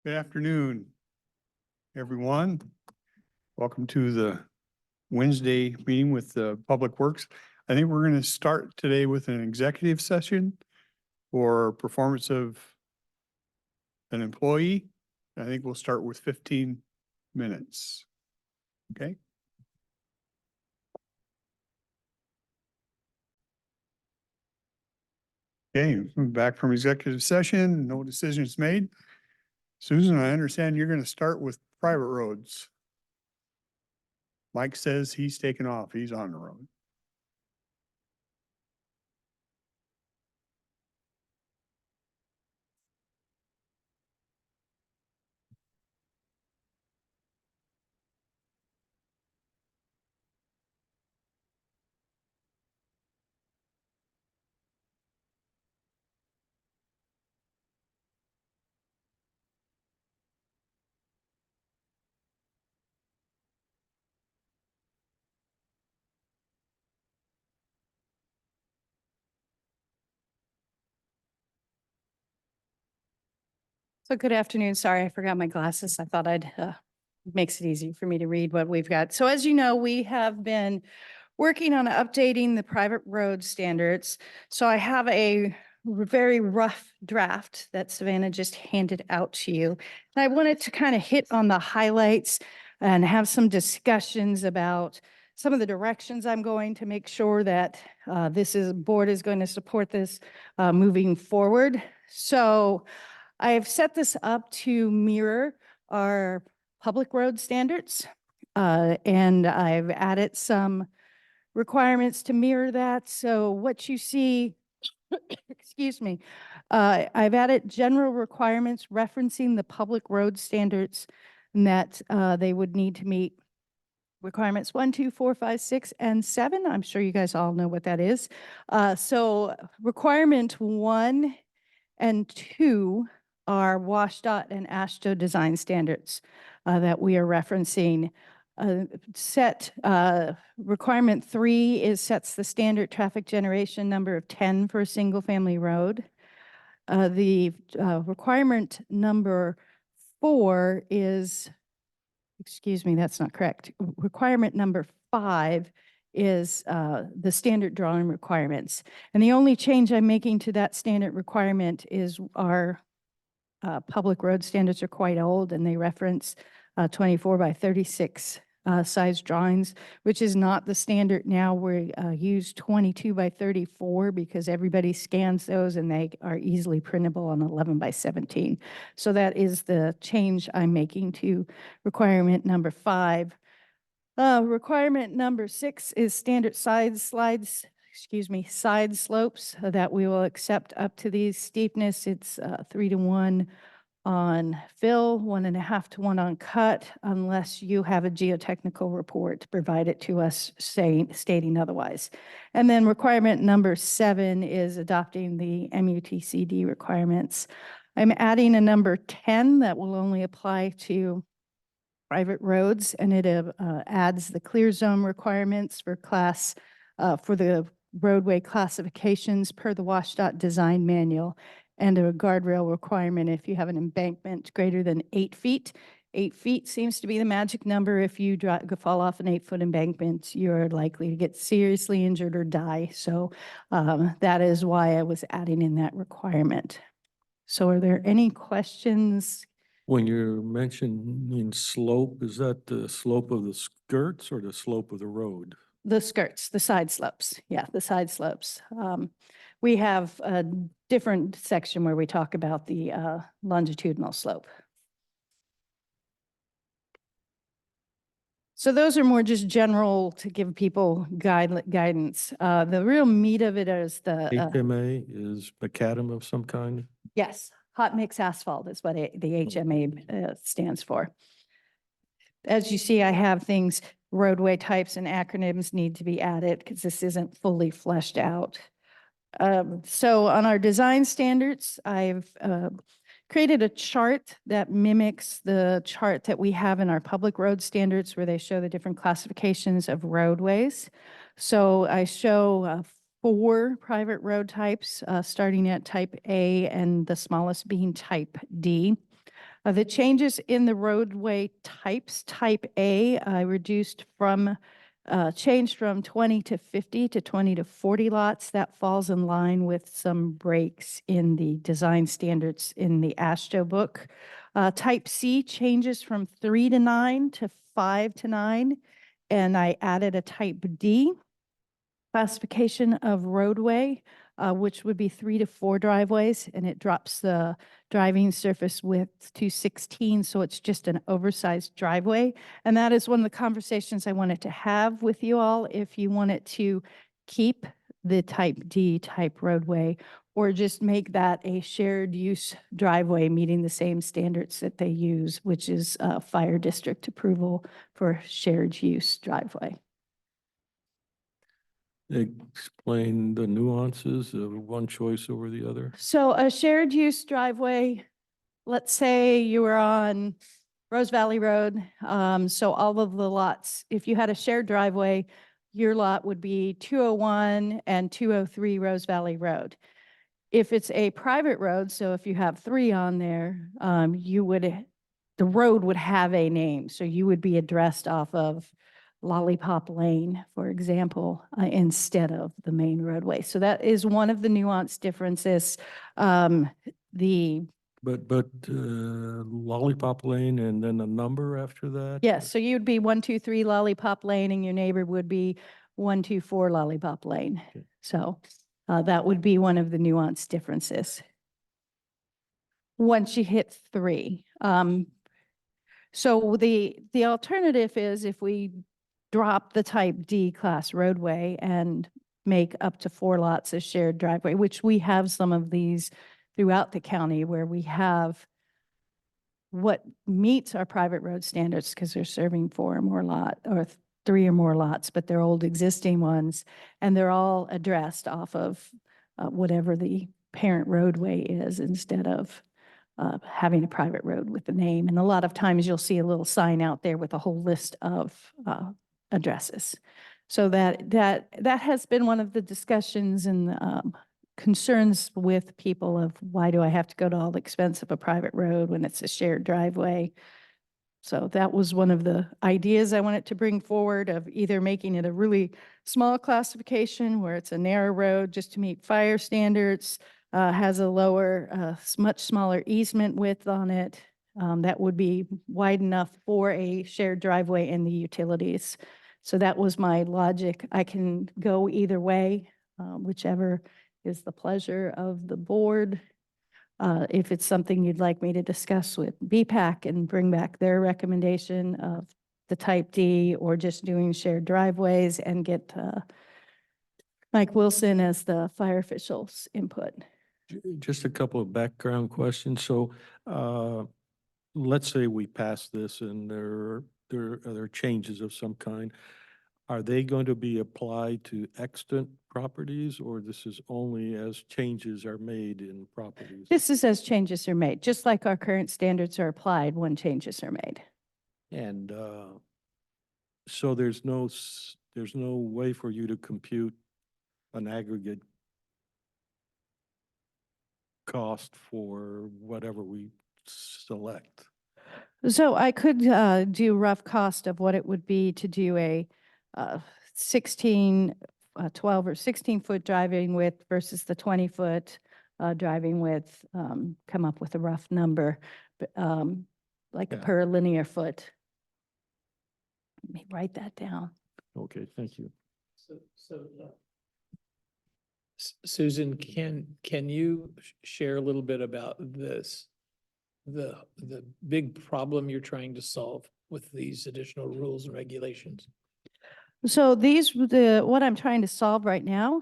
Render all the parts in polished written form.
Good afternoon, everyone. Welcome to the Wednesday meeting with the Public Works. I think we're going to start today with an executive session for performance of an employee. I think we'll start with 15 minutes. Okay. Okay, we're back from executive session, no decisions made. Susan, I understand you're going to start with private roads. Mike says he's taking off. He's on the road. So good afternoon. Sorry, I forgot my glasses. I thought makes it easy for me to read what we've got. So as you know, we have been working on updating the private road standards. So I have a very rough draft that Savannah just handed out to you. And I wanted to kind of hit on the highlights and have some discussions about some of the directions I'm going to make sure that board is going to support this moving forward. So I have set this up to mirror our public road standards, and I've added some requirements to mirror that. So what you see, excuse me, I've added general requirements referencing the public road standards and that they would need to meet requirements 1, 2, 4, 5, 6, and 7. I'm sure you guys all know what that is. So requirement 1 and 2 are WSDOT and AASHTO design standards that we are referencing. Requirement 3 sets the standard traffic generation number of 10 for a single family road. The requirement number 4 is, excuse me, that's not correct. Requirement number 5 is the standard drawing requirements. And the only change I'm making to that standard requirement is our public road standards are quite old and they reference 24 by 36 size drawings, which is not the standard now. We use 22 by 34 because everybody scans those and they are easily printable on 11 by 17. So that is the change I'm making to requirement number 5. Requirement number 6 is standard side slopes that we will accept up to these steepness. It's 3-to-1 on fill, 1.5-to-1 on cut, unless you have a geotechnical report to provide it to us stating otherwise. And then requirement number 7 is adopting the MUTCD requirements. I'm adding a number 10 that will only apply to private roads, and it adds the clear zone requirements for for the roadway classifications per the WSDOT design manual, and a guardrail requirement if you have an embankment greater than 8 feet. 8 feet seems to be the magic number. If you fall off an 8-foot embankment, you're likely to get seriously injured or die. So that is why I was adding in that requirement. So are there any questions? When you're mentioning slope, is that the slope of the skirts or the slope of the road? The skirts, the side slopes. Yeah, the side slopes. We have a different section where we talk about the longitudinal slope. So those are more just general to give people guidance. The real meat of it is the HMA is macadam of some kind? yes, hot mix asphalt is what the HMA stands for. As you see, I have things, roadway types and acronyms need to be added because this isn't fully fleshed out. So on our design standards, I've created a chart that mimics the chart that we have in our public road standards where they show the different classifications of roadways. So I show 4 private road types, starting at type A and the smallest being type D. The changes in the roadway types, type A, I reduced from, changed from 20 to 50 to 20 to 40 lots. That falls in line with some breaks in the design standards in the AASHTO book. Type C changes from 3 to 9 to 5 to 9. And I added a type D classification of roadway, which would be 3 to 4 driveways, and it drops the driving surface width to 16, so it's just an oversized driveway. And that is one of the conversations I wanted to have with you all, if you wanted to keep the type D type roadway, or just make that a shared use driveway meeting the same standards that they use, which is fire district approval for shared use driveway. Explain the nuances of one choice over the other. So a shared use driveway, let's say you were on Rose Valley Road. So all of the lots, if you had a shared driveway, your lot would be 201 and 203 Rose Valley Road. If it's a private road, so if you have 3 on there, the road would have a name. So you would be addressed off of Lollipop Lane, for example, instead of the main roadway. So that is one of the nuanced differences. The But Lollipop Lane and then a number after that? Yes, so you'd be 123 Lollipop Lane and your neighbor would be 124 Lollipop Lane. Okay. So that would be one of the nuanced differences. Once you hit 3. So the alternative is if we drop the type D class roadway and make up to 4 lots a shared driveway, which we have some of these throughout the county where we have what meets our private road standards because they're serving 4 or more lot or 3 or more lots, but they're old existing ones, and they're all addressed off of whatever the parent roadway is instead of having a private road with the name. And a lot of times you'll see a little sign out there with a whole list of addresses. So that has been one of the discussions and concerns with people of why do I have to go to all the expense of a private road when it's a shared driveway? So that was one of the ideas I wanted to bring forward, of either making it a really small classification where it's a narrow road just to meet fire standards, has a lower, much smaller easement width on it, that would be wide enough for a shared driveway and the utilities. So that was my logic. I can go either way, whichever is the pleasure of the board. If it's something you'd like me to discuss with BPAC and bring back their recommendation of the type D, or just doing shared driveways and get Mike Wilson as the fire official's input. Just a couple of background questions. So let's say we pass this and there are changes of some kind. Are they going to be applied to extant properties, or this is only as changes are made in properties? This is as changes are made, just like our current standards are applied when changes are made. And so there's no way for you to compute an aggregate cost for whatever we select. So I could do rough cost of what it would be to do a 12 or 16-foot driving width versus the 20-foot driving width, come up with a rough number, but, like Yeah. per linear foot. Let me write that down. Okay, thank you. Susan, can you share a little bit about this? The big problem you're trying to solve with these additional rules and regulations? So what I'm trying to solve right now,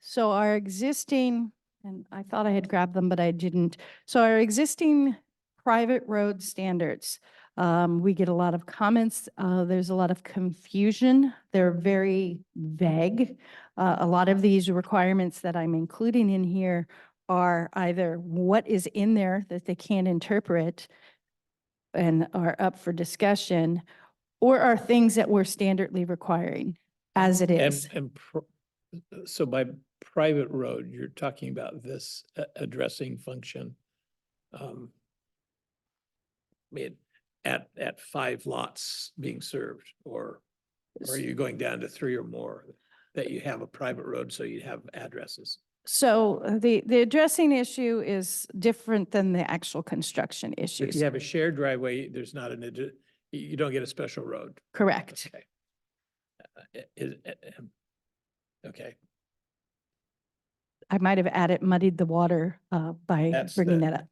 so our existing, and I thought I had grabbed them, but I didn't. So our existing private road standards, we get a lot of comments. There's a lot of confusion. They're very vague. A lot of these requirements that I'm including in here are either what is in there that they can't interpret and are up for discussion, or are things that we're standardly requiring as it is. So by private road, you're talking about this addressing function. mean, at 5 lots being served, or are you going down to 3 or more that you have a private road, so you have addresses? So the addressing issue is different than the actual construction If issues. you have a shared driveway, there's not you don't get a special road. Correct. Okay. Okay, I might have muddied the water by That's bringing the- that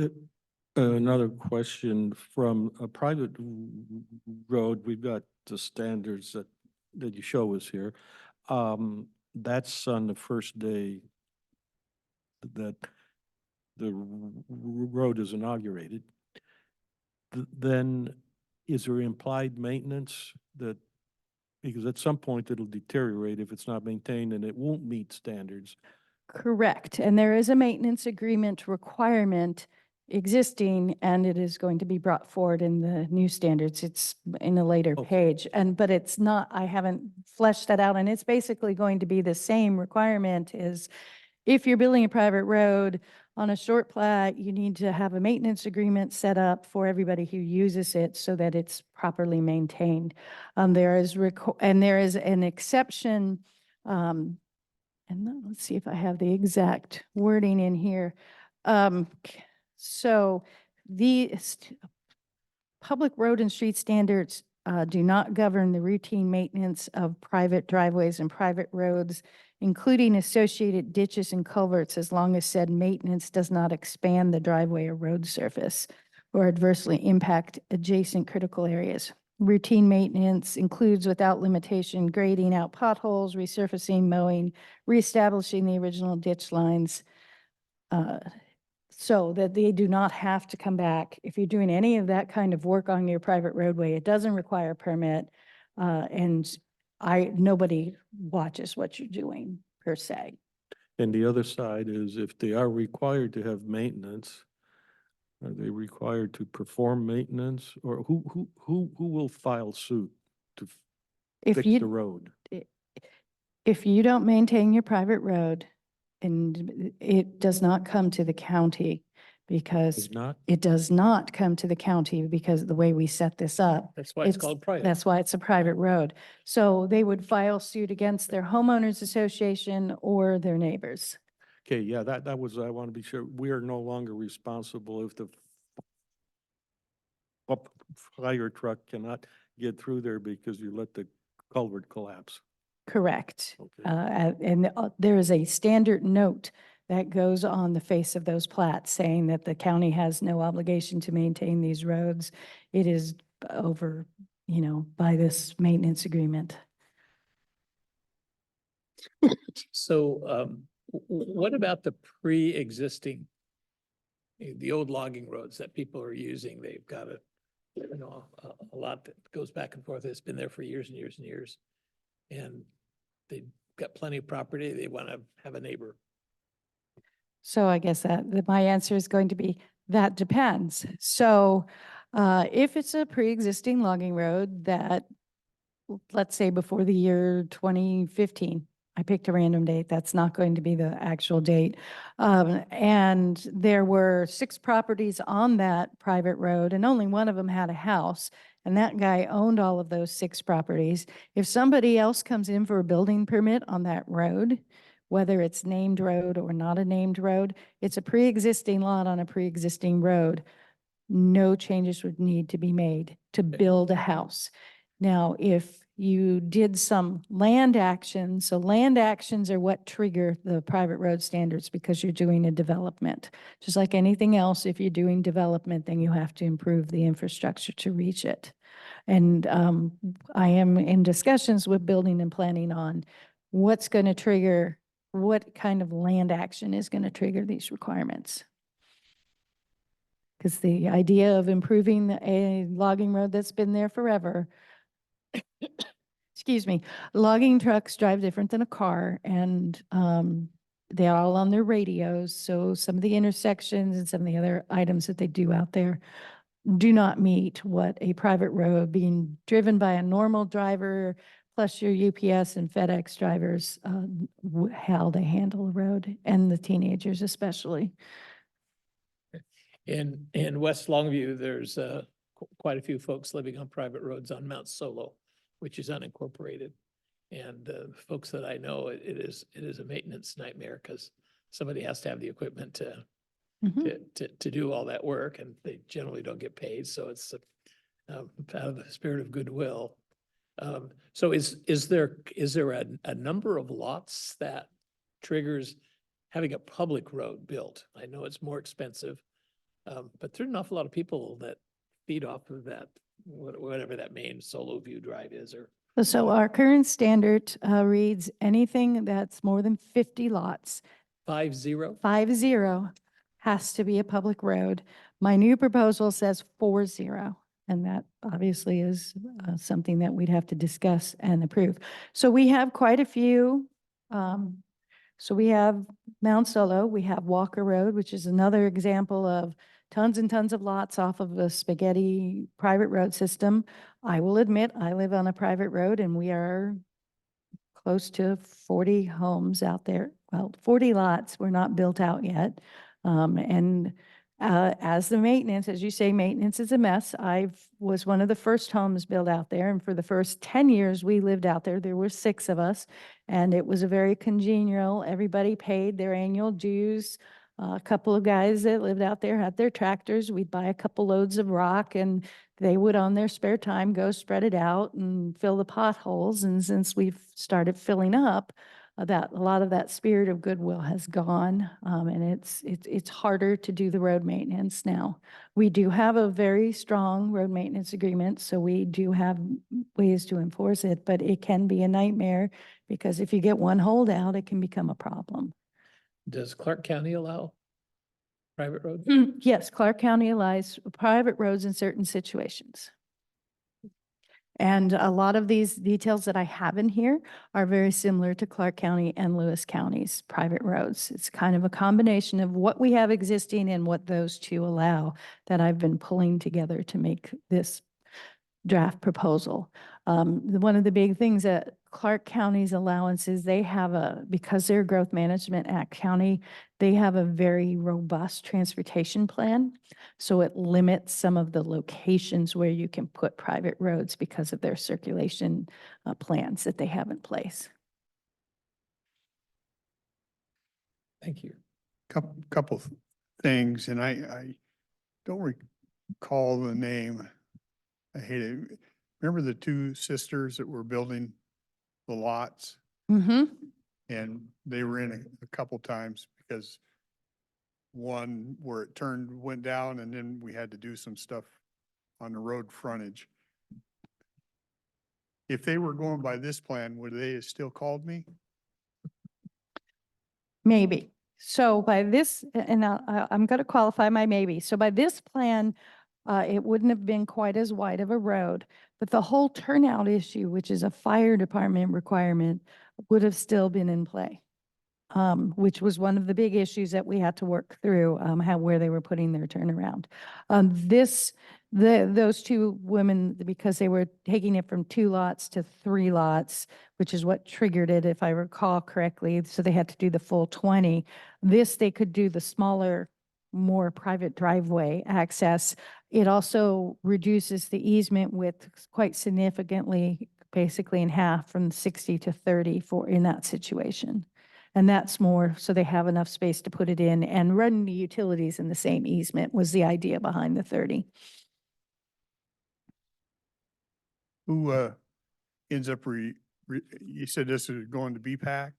up. Another question from a private road, we've got the standards that you show us here. That's on the first day that the road is inaugurated. Then is there implied maintenance that, because at some point it'll deteriorate if it's not maintained and it won't meet standards? Correct. And there is a maintenance agreement requirement existing, and it is going to be brought forward in the new standards. It's in a later Okay. page. But it's not, I haven't fleshed that out. And it's basically going to be the same requirement as if you're building a private road on a short plat, you need to have a maintenance agreement set up for everybody who uses it so that it's properly maintained. There is an exception, let's see if I have the exact wording in here. So the public road and street standards do not govern the routine maintenance of private driveways and private roads, including associated ditches and culverts, as long as said maintenance does not expand the driveway or road surface or adversely impact adjacent critical areas. Routine maintenance includes without limitation grading out potholes, resurfacing, mowing, reestablishing the original ditch lines, so that they do not have to come back. If you're doing any of that kind of work on your private roadway, it doesn't require a permit. And nobody watches what you're doing per se. And the other side is if they are required to have maintenance, are they required to perform maintenance, or who will file suit to If fix the you, road? if you don't maintain your private road, and it does not come to the county because Is not? it does not come to the county because of the way we set this up. that's why it's called private. That's why it's a private road. So they would file suit against their homeowners association or their neighbors. Okay, yeah, that was, I want to be sure, we are no longer responsible if the fire truck cannot get through there because you let the culvert collapse. Correct. Okay. And there is a standard note that goes on the face of those plats saying that the county has no obligation to maintain these roads. It is over, by this maintenance agreement. So, what about the pre-existing, the old logging roads that people are using? They've got a lot that goes back and forth. It's been there for years and years and years. And they've got plenty of property. They want to have a neighbor. So I guess my answer is going to be, that depends. So if it's a pre-existing logging road that, let's say before the year 2015, I picked a random date, that's not going to be the actual date. And there were 6 properties on that private road and only one of them had a house. And that guy owned all of those 6 properties. If somebody else comes in for a building permit on that road, whether it's named road or not a named road, it's a pre-existing lot on a pre-existing road. No changes would need to be made to build a house. Now, if you did some land actions, so land actions are what trigger the private road standards because you're doing a development. Just like anything else, if you're doing development, then you have to improve the infrastructure to reach it. And I am in discussions with building and planning on what's going to trigger, what kind of land action is going to trigger these requirements. Because the idea of improving a logging road that's been there forever, excuse me, logging trucks drive different than a car, and they're all on their radios. So some of the intersections and some of the other items that they do out there do not meet what a private road being driven by a normal driver plus your UPS and FedEx drivers, how they handle the road and the teenagers especially. In West Longview, there's quite a few folks living on private roads on Mount Solo, which is unincorporated. And folks that I know, it is a maintenance nightmare because somebody has to have the equipment to do all that work, and they generally don't get paid. So it's out of the spirit of goodwill. So is there a number of lots that triggers having a public road built? I know it's more expensive, but there's an awful lot of people that feed off of that, whatever that main Solo View Drive is, or. So our current standard reads anything that's more than 50 lots, 50? 50 has to be a public road. My new proposal says 40, and that obviously is something that we'd have to discuss and approve. So we have quite a few. So we have Mount Solo, we have Walker Road, which is another example of tons and tons of lots off of a spaghetti private road system. I will admit, I live on a private road and we are close to 40 homes out there. Well, 40 lots were not built out yet. As the maintenance, as you say, maintenance is a mess. I was one of the first homes built out there. And for the first 10 years we lived out there, there were 6 of us. And it was a very congenial, everybody paid their annual dues. A couple of guys that lived out there had their tractors. We'd buy a couple loads of rock and they would on their spare time go spread it out and fill the potholes. And since we've started filling up, that a lot of that spirit of goodwill has gone, and it's harder to do the road maintenance now. We do have a very strong road maintenance agreement, so we do have ways to enforce it, but it can be a nightmare because if you get one holdout, it can become a problem. Does Clark County allow private roads? Yes, Clark County allows private roads in certain situations. And a lot of these details that I have in here are very similar to Clark County and Lewis County's private roads. It's kind of a combination of what we have existing and what those two allow that I've been pulling together to make this draft proposal. One of the big things that Clark County's allowances, they have because they're Growth Management Act County, they have a very robust transportation plan. So it limits some of the locations where you can put private roads because of their circulation plans that they have in place. Thank you. Couple things, and I don't recall the name. I hate it. Remember the 2 sisters that were building the lots? Mm-hmm. And they were in a couple times because one where it went down, and then we had to do some stuff on the road frontage. If they were going by this plan, would they have still called me? Maybe. So by this, and I'm going to qualify my maybe. So by this plan, it wouldn't have been quite as wide of a road, but the whole turnout issue, which is a fire department requirement, would have still been in play, which was one of the big issues that we had to work through, where they were putting their turnaround. Those 2 women, because they were taking it from 2 lots to 3 lots, which is what triggered it, if I recall correctly. So they had to do the full 20. This, they could do the smaller, more private driveway access. It also reduces the easement width quite significantly, basically in half from 60 to 30 in that situation. And that's more so they have enough space to put it in and run the utilities in the same easement was the idea behind the 30. Who ends up you said this is going to BPAC?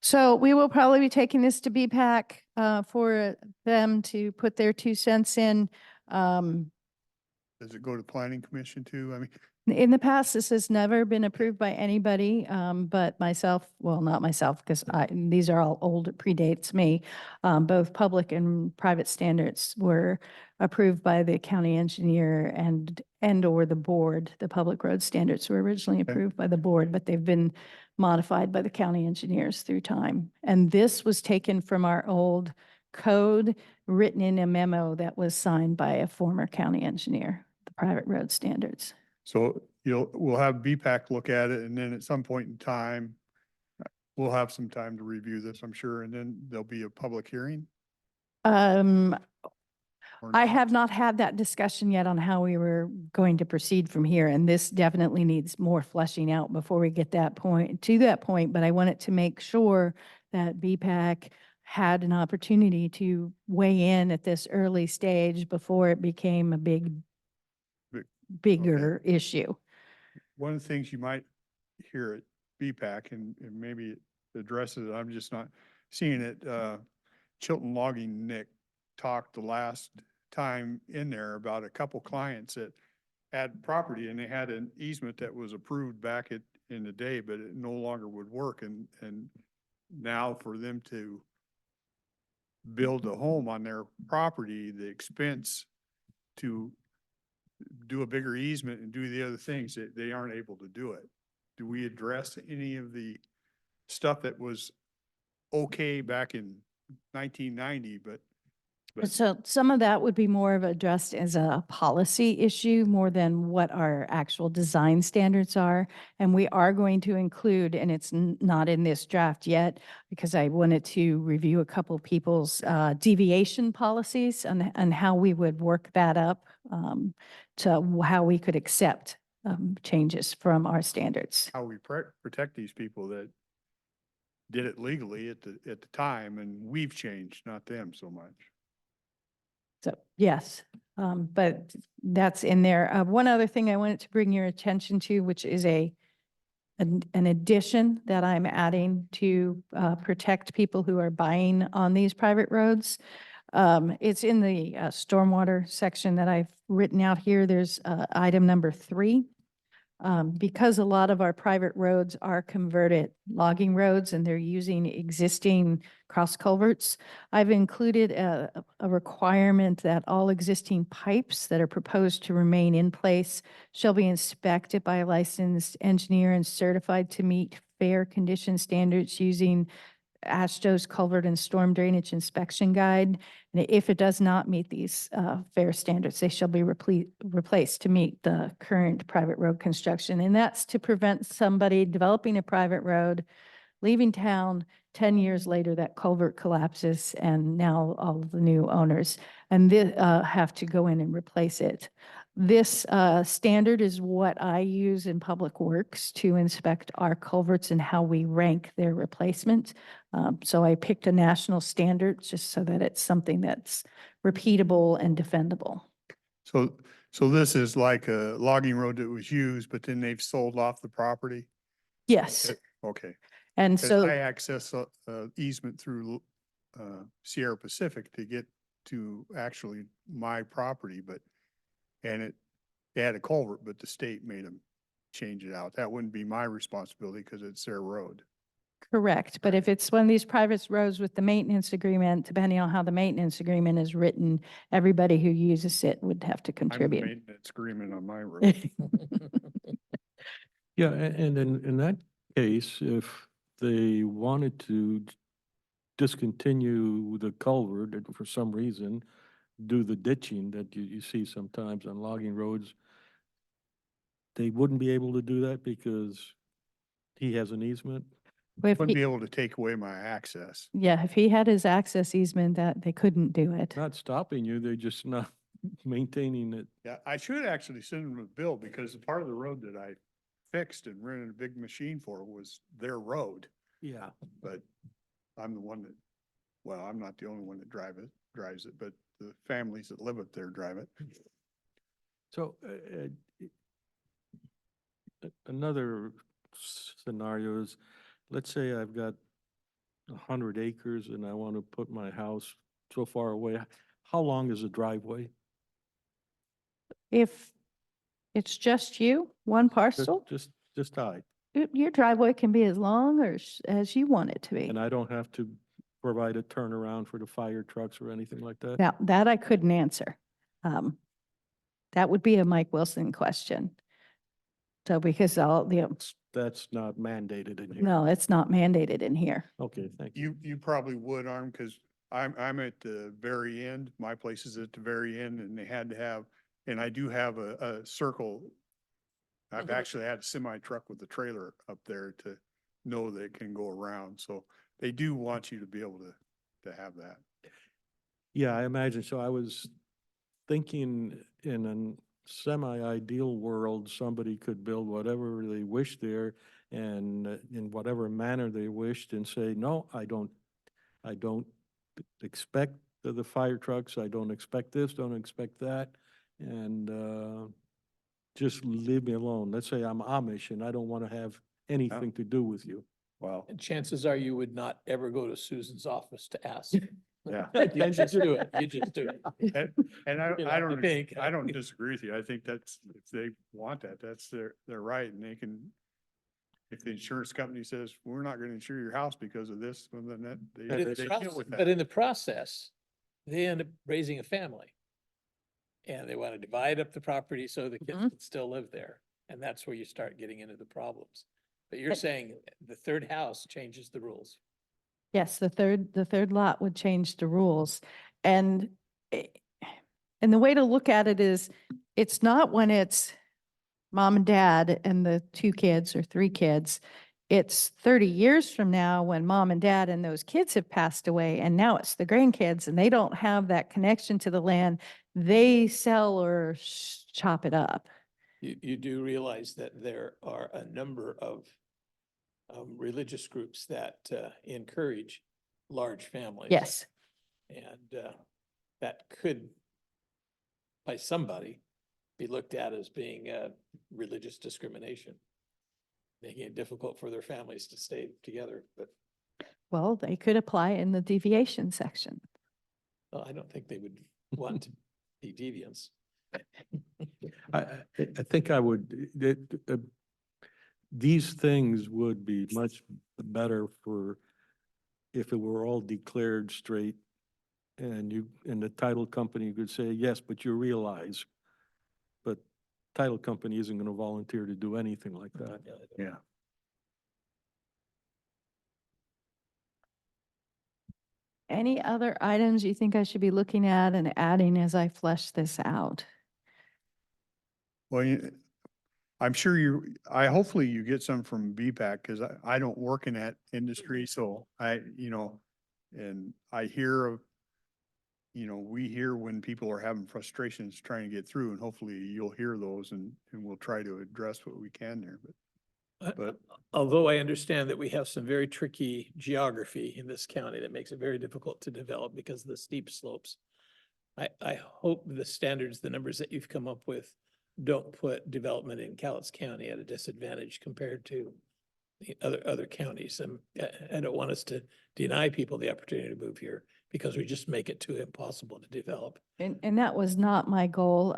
So we will probably be taking this to BPAC for them to put their 2 cents in. Does it go to Planning Commission too? I mean, In the past, this has never been approved by anybody, but myself, well, not myself, because these are all old, it predates me. Both public and private standards were approved by the county engineer and or the board. The public road standards were originally approved by the board, but they've been modified by the county engineers through time. And this was taken from our old code written in a memo that was signed by a former county engineer, the private road standards. So we'll have BPAC look at it, and then at some point in time, we'll have some time to review this, I'm sure, and then there'll be a public hearing. Or I not? have not had that discussion yet on how we were going to proceed from here, and this definitely needs more fleshing out before we get to that point, but I wanted to make sure that BPAC had an opportunity to weigh in at this early stage before it became a Big- bigger issue. One of the things you might hear at BPAC, and maybe it addresses it, I'm just not seeing it, Chilton Logging, Nick talked the last time in there about a couple clients that had property and they had an easement that was approved back in the day, but it no longer would work. And now for them to build a home on their property, the expense to do a bigger easement and do the other things, that they aren't able to do it. Do we address any of the stuff that was okay back in 1990, but So some of that would be more of addressed as a policy issue more than what our actual design standards are. And we are going to include, and it's not in this draft yet, because I wanted to review a couple people's deviation policies and how we would work that up to how we could accept changes from our standards. how we protect these people that did it legally at the time, and we've changed, not them so much. So, yes, but that's in there. One other thing I wanted to bring your attention to, which is an addition that I'm adding to protect people who are buying on these private roads. It's in the stormwater section that I've written out here. There's item number 3. Because a lot of our private roads are converted logging roads and they're using existing cross culverts, I've included a requirement that all existing pipes that are proposed to remain in place shall be inspected by a licensed engineer and certified to meet fair condition standards using AASHTO's Culvert and Storm Drainage Inspection Guide. And if it does not meet these fair standards, they shall be replaced to meet the current private road construction. And that's to prevent somebody developing a private road, leaving town, 10 years later, that culvert collapses and now all of the new owners and have to go in and replace it. This standard is what I use in Public Works to inspect our culverts and how we rank their replacement. So I picked a national standard just so that it's something that's repeatable and defendable. So this is like a logging road that was used, but then they've sold off the property? Yes. Okay. And Because so. I access easement through Sierra Pacific to get to actually my property, they had a culvert, but the state made them change it out. That wouldn't be my responsibility because it's their road. Correct, but if it's one of these private roads with the maintenance agreement, depending on how the maintenance agreement is written, everybody who uses it would have to I'm the contribute. maintenance agreement on my road. Yeah, and in that case, if they wanted to discontinue the culvert and for some reason, do the ditching that you see sometimes on logging roads, they wouldn't be able to do that because he has an easement? If Wouldn't he- be able to take away my access. Yeah, if he had his access easement, that they couldn't do it. Not stopping you, they're just not maintaining it. Yeah, I should actually send them a bill because part of the road that I fixed and rented a big machine for was their road, Yeah. but I'm the one that, well, I'm not the only one that drives it, but the families that live up there drive it. So another scenario is, let's say I've got 100 acres and I want to put my house so far away. How long is the driveway? If it's just you, one Just- parcel, Just I. your driveway can be as long or as you want it to be. And I don't have to provide a turnaround for the fire trucks or anything like that? Now, that I couldn't answer. That would be a Mike Wilson question. So because That's not mandated in here. no, it's not mandated in here. Okay, thank you. You probably would, Arm, because I'm at the very end. My place is at the very end and they had to have, and I do have a circle. I've Mhm. actually had a semi truck with a trailer up there to know that it can go around. So they do want you to be able to have that. Yeah, I imagine. So I was thinking in a semi-ideal world, somebody could build whatever they wish there and in whatever manner they wished and say, no, I don't expect the fire trucks. I don't expect this, don't expect that. And, just leave me alone. Let's say I'm Amish and I don't want to have anything to do with you. Wow. And chances are you would not ever go to Susan's office to ask. Yeah. You just do it. You just do it. And You know, I don't, think, I don't disagree with you. I think that's, if they want that, that's their right and they can, if the insurance company says, we're not gonna insure your house because of this, well, then that, But they in the deal process- with but that. in the process, they end up raising a family. And they want to divide up the property so the kids Mhm. can still live there. And that's where you start getting into the problems. But you're saying the third house changes the rules. Yes, the third lot would change the rules. And, i- and the way to look at it is, it's not when it's mom and dad and the 2 kids or 3 kids. It's 30 years from now when mom and dad and those kids have passed away and now it's the grandkids and they don't have that connection to the land. They sell or chop it up. You do realize that there are a number of religious groups that encourage large families. Yes. And that could, by somebody, be looked at as being religious discrimination, making it difficult for their families to stay together. But Well, they could apply in the deviation section. I don't think they would want to be deviants. I think I would, these things would be much better for if it were all declared straight and and the title company could say, yes, but you realize, but title company isn't going to volunteer to do anything like that. Yeah. Any other items you think I should be looking at and adding as I flesh this out? Well, I'm sure hopefully you get some from BPAC because I don't work in that industry. So and I hear of, we hear when people are having frustrations trying to get through and hopefully you'll hear those and we'll try to address what we can there. But Although I understand that we have some very tricky geography in this county that makes it very difficult to develop because of the steep slopes. I hope the standards, the numbers that you've come up with don't put development in Cowlitz County at a disadvantage compared to the other counties. I don't want us to deny people the opportunity to move here because we just make it too impossible to develop. And that was not my goal.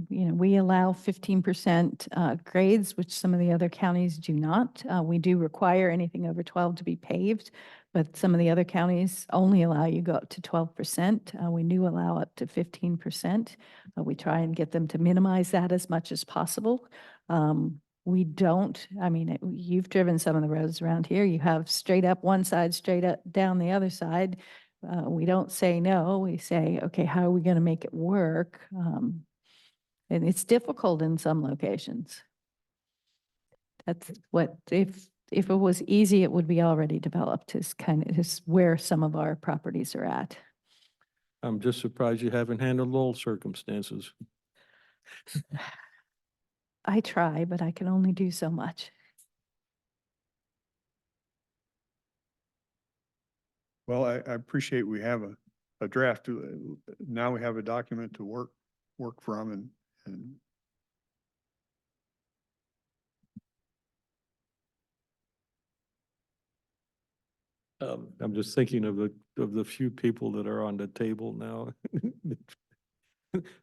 We allow 15% grades, which some of the other counties do not. We do require anything over 12 to be paved, but some of the other counties only allow you go up to 12%. We do allow up to 15%. We try and get them to minimize that as much as possible. We don't, you've driven some of the roads around here. You have straight up one side, straight up down the other side. We don't say no, we say, okay, how are we going to make it work? And it's difficult in some locations. That's what, if it was easy, it would be already developed is where some of our properties are at. I'm just surprised you haven't handled all circumstances. I try, but I can only do so much. well, I appreciate we have a draft. Now we have a document to work from and I'm just thinking of the few people that are on the table now.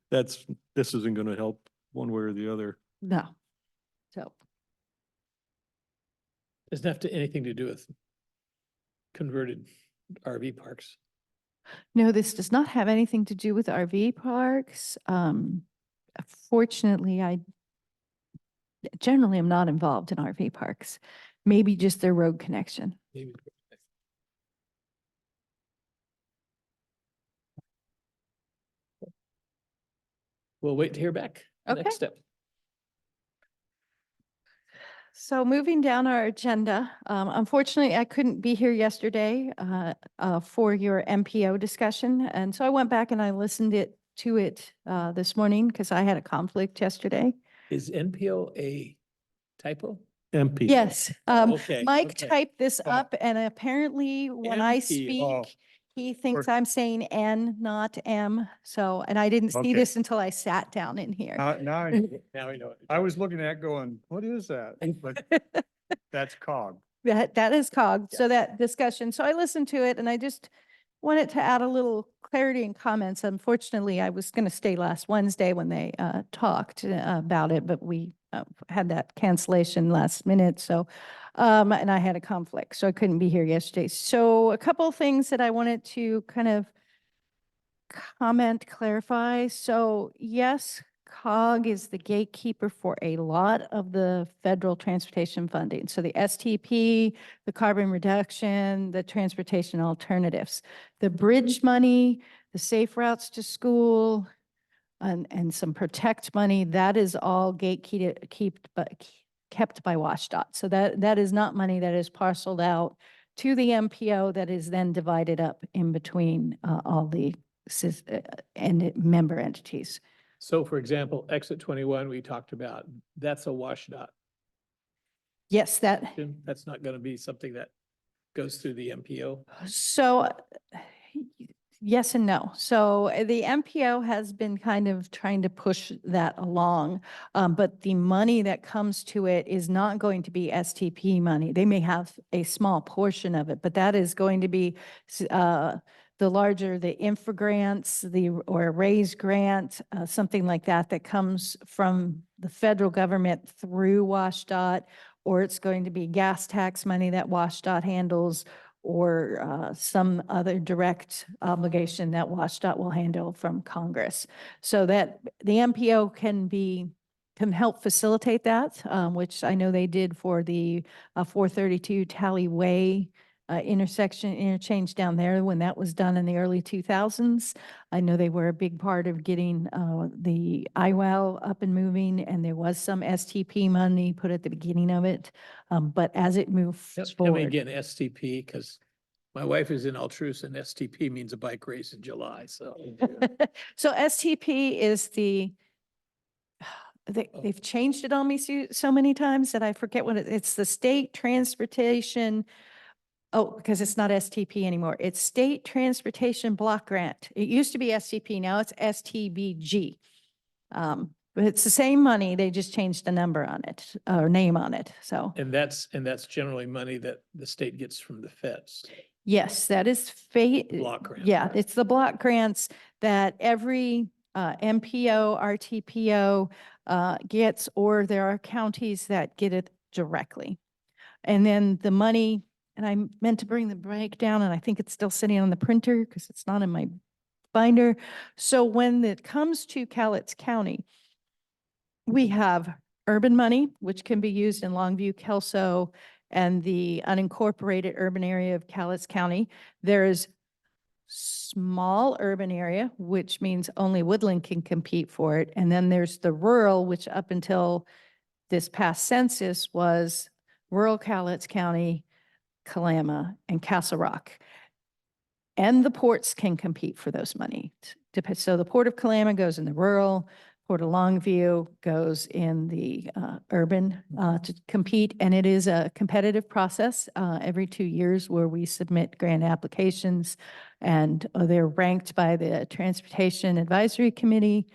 This isn't going to help one way or the other. No. So, Doesn't have to anything to do with converted RV parks. no, this does not have anything to do with RV parks. Fortunately, I generally am not involved in RV parks, maybe just their road connection. Maybe. we'll wait to hear back. Okay. Next step. So moving down our agenda, unfortunately, I couldn't be here yesterday for your MPO discussion. And so I went back and I listened to it this morning because I had a conflict yesterday. Is NPO a typo? MP. Yes, Okay, Mike okay. typed this Oh. up and apparently when I MPO. speak, he thinks Or- I'm saying N, not M. So, and I didn't see Okay. this until I sat down in here. Now, Now we know. what I was looking at going, what is that? But that's COG. That is COG. So that discussion. So I listened to it and I just wanted to add a little clarity and comments. Unfortunately, I was going to stay last Wednesday when they talked about it, but we had that cancellation last minute. So, and I had a conflict, so I couldn't be here yesterday. So a couple of things that I wanted to kind of comment, clarify. So yes, COG is the gatekeeper for a lot of the federal transportation funding. So the STP, the carbon reduction, the transportation alternatives, the bridge money, the safe routes to school, and some protect money, that is all kept by WashDOT. So that is not money that is parceled out to the MPO that is then divided up in between all the and member entities. So for example, exit 21, we talked about, that's a WashDOT. Yes, that, That's not going to be something that goes through the MPO. so yes and no. So the MPO has been kind of trying to push that along, but the money that comes to it is not going to be STP money. They may have a small portion of it, but that is going to be the larger, the infra grants, or a raise grant, something like that, that comes from the federal government through WashDOT, or it's going to be gas tax money that WashDOT handles, or some other direct obligation that WashDOT will handle from Congress. So that the MPO can help facilitate that, which I know they did for the 432 Tally Way interchange down there when that was done in the early 2000s. I know they were a big part of getting the IWOW up and moving, and there was some STP money put at the beginning of it. But as it moved Tell me forward. again, STP, because my wife is in Altrusa and STP means a bike race in July, so. So STP is they've changed it on me so many times that I forget what it's the State Transportation. Oh, because it's not STP anymore. It's State Transportation Block Grant. It used to be STP, now it's STBG. But it's the same money, they just changed the number on it, or name on it, so. And that's generally money that the state gets from the feds. Yes, that is Block grant. Yeah, it's the block grants that every MPO, RTPO gets, or there are counties that get it directly. And then the money, and I meant to bring the breakdown, and I think it's still sitting on the printer because it's not in my binder. So when it comes to Cowlitz County, we have urban money, which can be used in Longview, Kelso, and the unincorporated urban area of Cowlitz County. There's small urban area, which means only Woodland can compete for it. And then there's the rural, which up until this past census was rural Cowlitz County, Kalama, and Castle Rock. And the ports can compete for those money. So the Port of Kalama goes in the rural, Port of Longview goes in the urban to compete. And it is a competitive process every 2 years where we submit grant applications, and they're ranked by the Transportation Advisory Committee,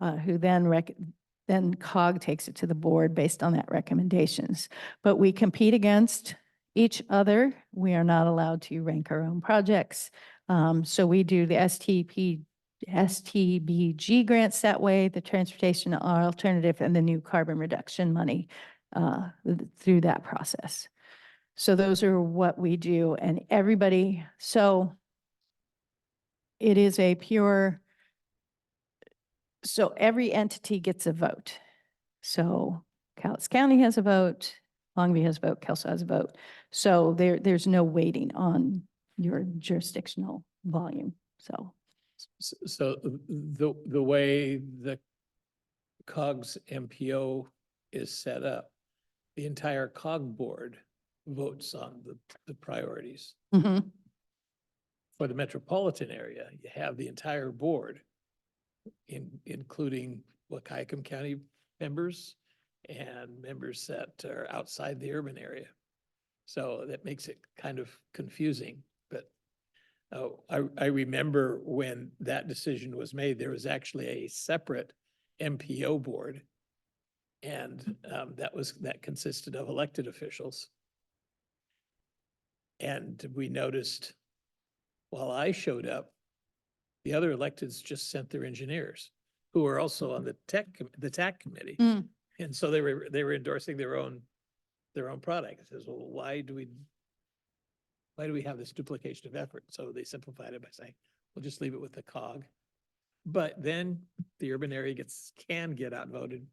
who then COG takes it to the board based on that recommendations. But we compete against each other. We are not allowed to rank our own projects. So we do the STBG grants that way, the transportation alternative, and the new carbon reduction money through that process. So those are what we do, and everybody, so it is a pure, so every entity gets a vote. So Cowlitz County has a vote, Longview has a vote, Kelso has a vote. So there's no weighting on your jurisdictional volume, so. So the way the COG's MPO is set up, the entire COG board votes on the priorities. Mhm. For the metropolitan area, you have the entire board, including Wahkiakum County members and members that are outside the urban area. So that makes it kind of confusing, but I remember when that decision was made, there was actually a separate MPO board. And that consisted of elected officials. And we noticed while I showed up, the other electeds just sent their engineers who were also on the TAC committee. Mm. And so they were endorsing their own product. It says, well, why do we have this duplication of effort? So they simplified it by saying, we'll just leave it with the COG. But then the urban area can get outvoted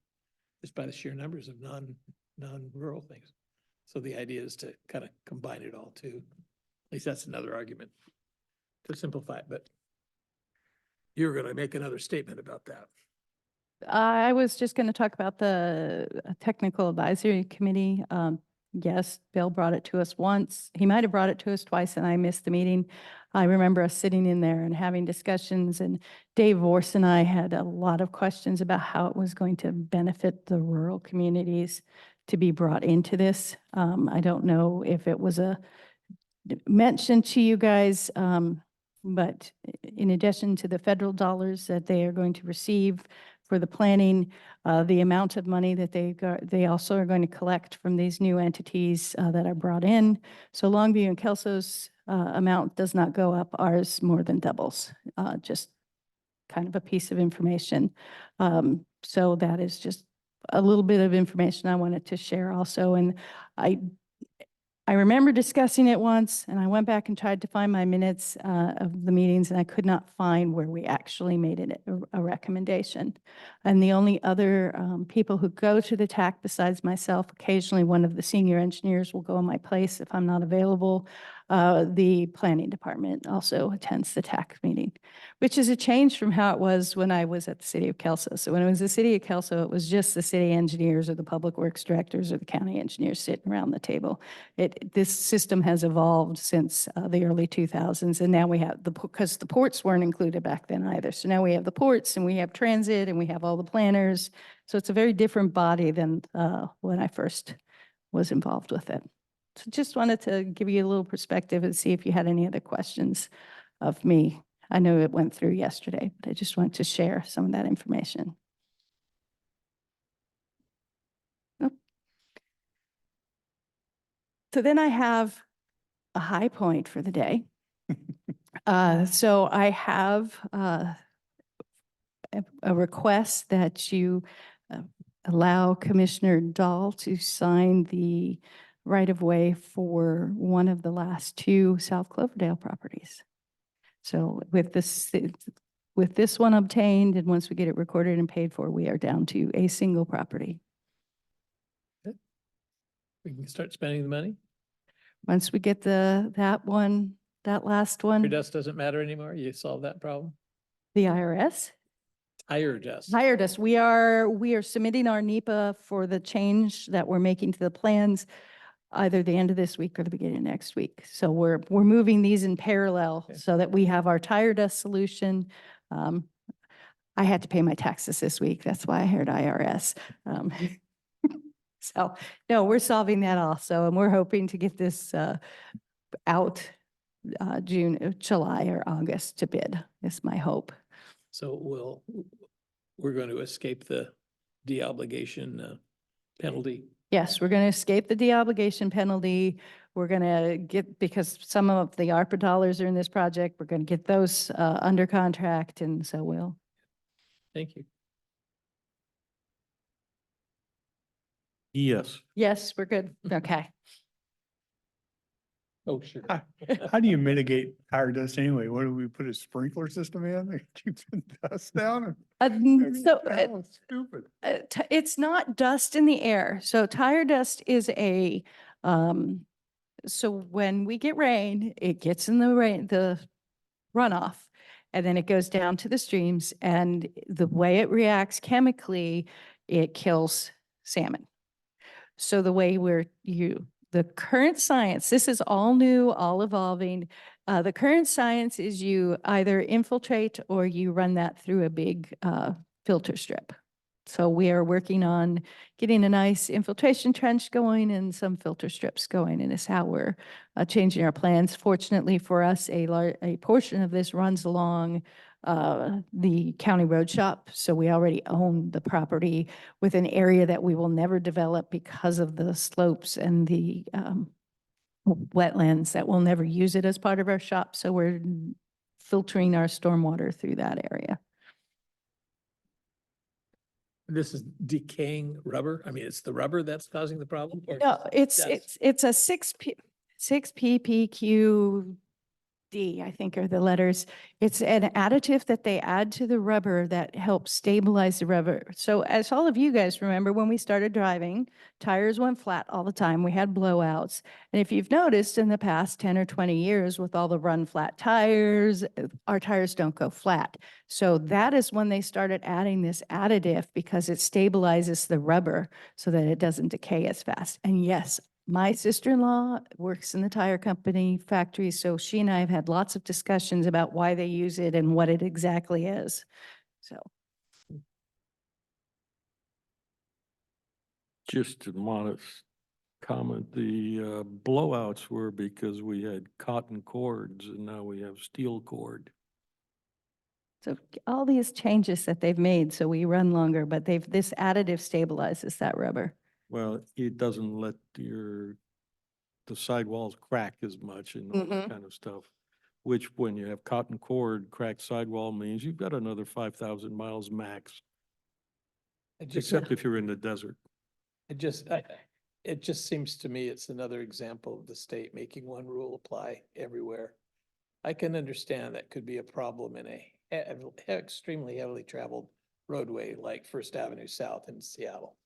just by the sheer numbers of non-rural things. So the idea is to kind of combine it all too. At least that's another argument to simplify it, but you're going to make another statement about that. I was just going to talk about the technical advisory committee. Yes, Bill brought it to us once. He might have brought it to us twice and I missed the meeting. I remember us sitting in there and having discussions, and Dave Vorse and I had a lot of questions about how it was going to benefit the rural communities to be brought into this. I don't know if it was mentioned to you guys, but in addition to the federal dollars that they are going to receive for the planning, the amount of money that they also are going to collect from these new entities that are brought in. So Longview and Kelso's amount does not go up. Ours more than doubles. Just kind of a piece of information. So that is just a little bit of information I wanted to share also. And I remember discussing it once, and I went back and tried to find my minutes of the meetings, and I could not find where we actually made it a recommendation. And the only other people who go to the TAC besides myself, occasionally one of the senior engineers will go in my place if I'm not available. The planning department also attends the TAC meeting, which is a change from how it was when I was at the city of Kelso. So when it was the city of Kelso, it was just the city engineers or the public works directors or the county engineers sitting around the table. This system has evolved since the early 2000s, and now we have because the ports weren't included back then either. So now we have the ports and we have transit and we have all the planners. So it's a very different body than when I first was involved with it. So just wanted to give you a little perspective and see if you had any other questions of me. I know it went through yesterday, but I just wanted to share some of that information. Nope. So then I have a high point for the day. So I have a request that you allow Commissioner Dahl to sign the right-of-way for one of the last two South Cloverdale properties. So with this one obtained, and once we get it recorded and paid for, we are down to a single property. We can start spending the money. Once we get that last Your one, dust doesn't matter anymore. You solved that problem. the IRS Tire dust. hired us. We are submitting our NEPA for the change that we're making to the plans either the end of this week or the beginning of next week. So we're moving these in parallel Okay. so that we have our tire dust solution. I had to pay my taxes this week. That's why I hired IRS. So no, we're solving that also, and we're hoping to get this out July or August to bid. Is my hope. So we're going to escape the deobligation penalty. Yes, we're going to escape the deobligation penalty. We're going to get, because some of the ARPA dollars are in this project, we're going to get those under contract, and so we'll. Thank you. Yes. Yes, we're good. Okay. Oh, sure. How do you mitigate tire dust anyway? What do we put a sprinkler system in that keeps the dust down? So It's stupid. it's not dust in the air. So tire dust is so when we get rain, it gets in the runoff, and then it goes down to the streams, and the way it reacts chemically, it kills salmon. So the way the current science, this is all new, all evolving. The current science is you either infiltrate or you run that through a big filter strip. So we are working on getting a nice infiltration trench going and some filter strips going, and it's how we're changing our plans. Fortunately for us, a portion of this runs along the county road shop. So we already own the property with an area that we will never develop because of the slopes and the wetlands that we'll never use it as part of our shop. So we're filtering our stormwater through that area. This is decaying rubber? I mean, it's the rubber that's causing the problem? Or No, it's dust? it's a 6 ppq D, I think are the letters. It's an additive that they add to the rubber that helps stabilize the rubber. So as all of you guys remember, when we started driving, tires went flat all the time. We had blowouts. And if you've noticed in the past 10 or 20 years with all the run flat tires, our tires don't go flat. So that is when they started adding this additive because it stabilizes the rubber so that it doesn't decay as fast. And yes, my sister-in-law works in the tire company factory, so she and I have had lots of discussions about why they use it and what it exactly is. So, Just a modest comment, the blowouts were because we had cotton cords and now we have steel cord. so all these changes that they've made, so we run longer, but this additive stabilizes that rubber. Well, it doesn't let the sidewalls crack as much and all that kind of stuff. Which when you have cotton cord, cracked sidewall means you've got another 5,000 miles max, except if you're in the desert. It just seems to me it's another example of the state making one rule apply everywhere. I can understand that could be a problem in a extremely heavily traveled roadway like First Avenue South in Seattle.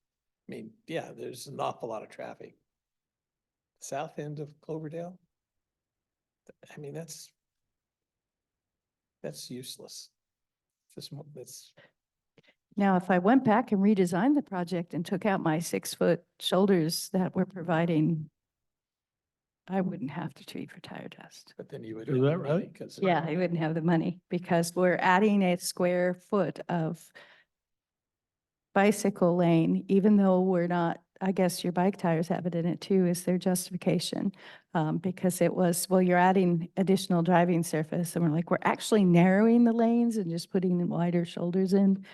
I mean, yeah, there's an awful lot of traffic. South end of Cloverdale? I mean, that's useless. That's, Now, if I went back and redesigned the project and took out my 6-foot shoulders that we're providing, I wouldn't have to treat for tire dust. but then you would. Is have that the money right? 'cause Yeah, I wouldn't have the money because we're adding a square foot of bicycle lane, even though we're not, I guess your bike tires have it in it too, is their justification. Because it was, well, you're adding additional driving surface and we're like, we're actually narrowing the lanes and just putting wider shoulders in.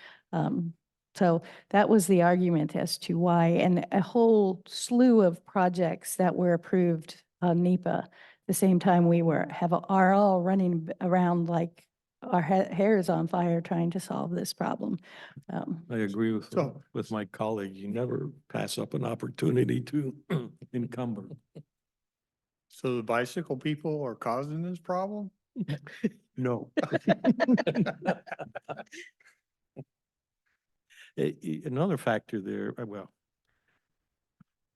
So that was the argument as to why, and a whole slew of projects that were approved on NEPA. The same time we are all running around like our hair is on fire trying to solve this problem. I agree So- with my colleague. You never pass up an opportunity to encumber. So the bicycle people are causing this problem? No. Another factor there, well,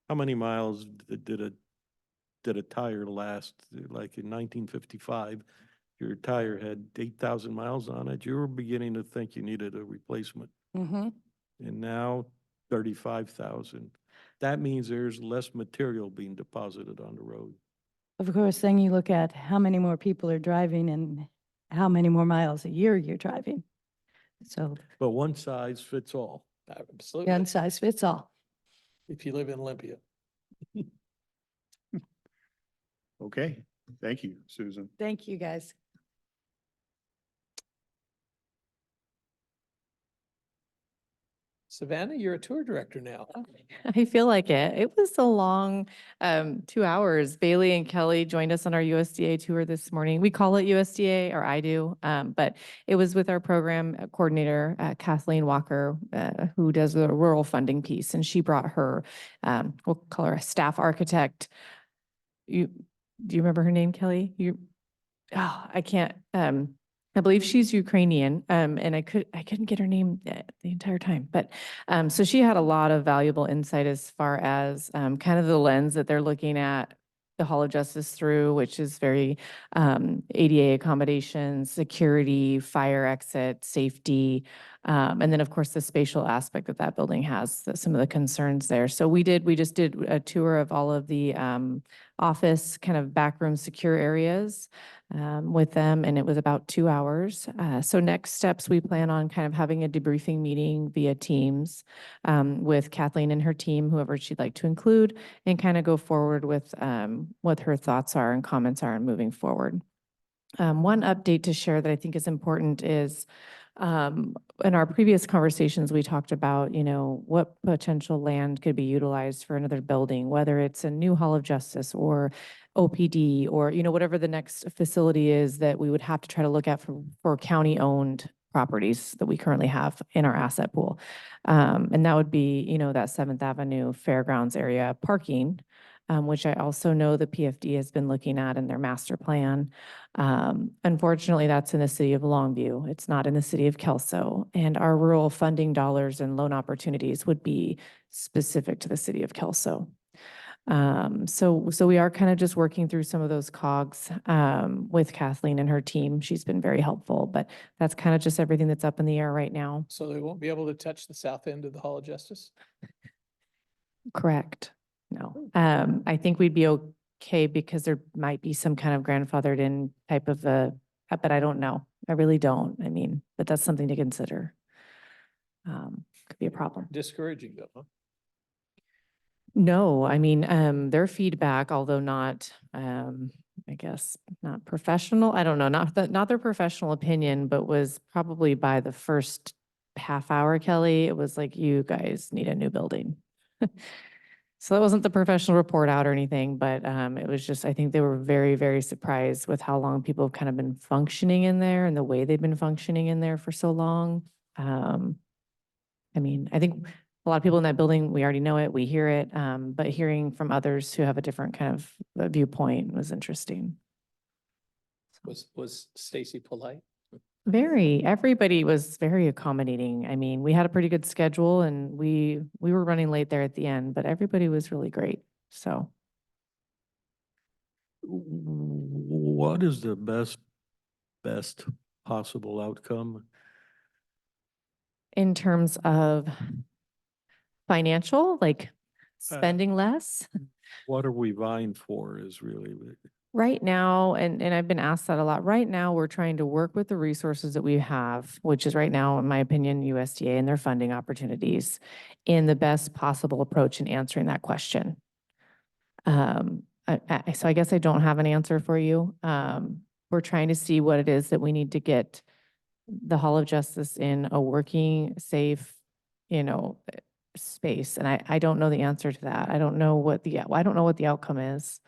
how many miles did a tire last? Like in 1955, your tire had 8,000 miles on it. You were beginning to think you needed a replacement. Mhm. And now 35,000. That means there's less material being deposited on the road. Of course, then you look at how many more people are driving and how many more miles a year you're driving. So But one size fits all. Absolutely. one size fits all. If you live in Olympia. Okay, thank you, Susan. Thank you, guys. Savannah, you're a tour director now. I feel like it. It was a long 2 hours. Bailey and Kelly joined us on our USDA tour this morning. We call it USDA, or I do, but it was with our program coordinator, Kathleen Walker, who does the rural funding piece, and she brought her, we'll call her a staff architect. Do you remember her name, Kelly? I can't, I believe she's Ukrainian, and I couldn't get her name the entire time. But so she had a lot of valuable insight as far as kind of the lens that they're looking at the Hall of Justice through, which is very ADA accommodations, security, fire exit, safety. And then, of course, the spatial aspect that that building has, some of the concerns there. So we just did a tour of all of the office kind of backroom secure areas with them, and it was about 2 hours. So next steps, we plan on kind of having a debriefing meeting via Teams with Kathleen and her team, whoever she'd like to include, and kind of go forward with what her thoughts are and comments are on moving forward. One update to share that I think is important is in our previous conversations, we talked about, what potential land could be utilized for another building, whether it's a new Hall of Justice or OPD or, whatever the next facility is that we would have to try to look at for county-owned properties that we currently have in our asset pool. And that would be, that 7th Avenue Fairgrounds area parking, which I also know the PFD has been looking at in their master plan. Unfortunately, that's in the city of Longview. It's not in the city of Kelso. And our rural funding dollars and loan opportunities would be specific to the city of Kelso. So we are kind of just working through some of those cogs with Kathleen and her team. She's been very helpful, but that's kind of just everything that's up in the air right now. So they won't be able to touch the south end of the Hall of Justice? Correct. No. I think we'd be okay because there might be some kind of grandfathered in type of but I don't know. I really don't. I mean, but that's something to consider. Could be a problem. Discouraging though, huh? No, I mean, their feedback, although not, I guess, not professional, I don't know, not their professional opinion, but was probably by the first half hour, Kelly, it was like, you guys need a new building. So that wasn't the professional report out or anything, but it was just, I think they were very, very surprised with how long people have kind of been functioning in there and the way they've been functioning in there for so long. I mean, I think a lot of people in that building, we already know it, we hear it, but hearing from others who have a different kind of viewpoint was interesting. Was Stacy polite? Everybody was very accommodating. I mean, we had a pretty good schedule and we were running late there at the end, but everybody was really great. So What is the best possible outcome? in terms of financial, like spending less, What are we vying for is really, right now, and I've been asked that a lot. Right now, we're trying to work with the resources that we have, which is right now, in my opinion, USDA and their funding opportunities in the best possible approach in answering that question. So I guess I don't have an answer for you. We're trying to see what it is that we need to get the Hall of Justice in a working, safe, space. And I don't know the answer to that. I don't know what the outcome is.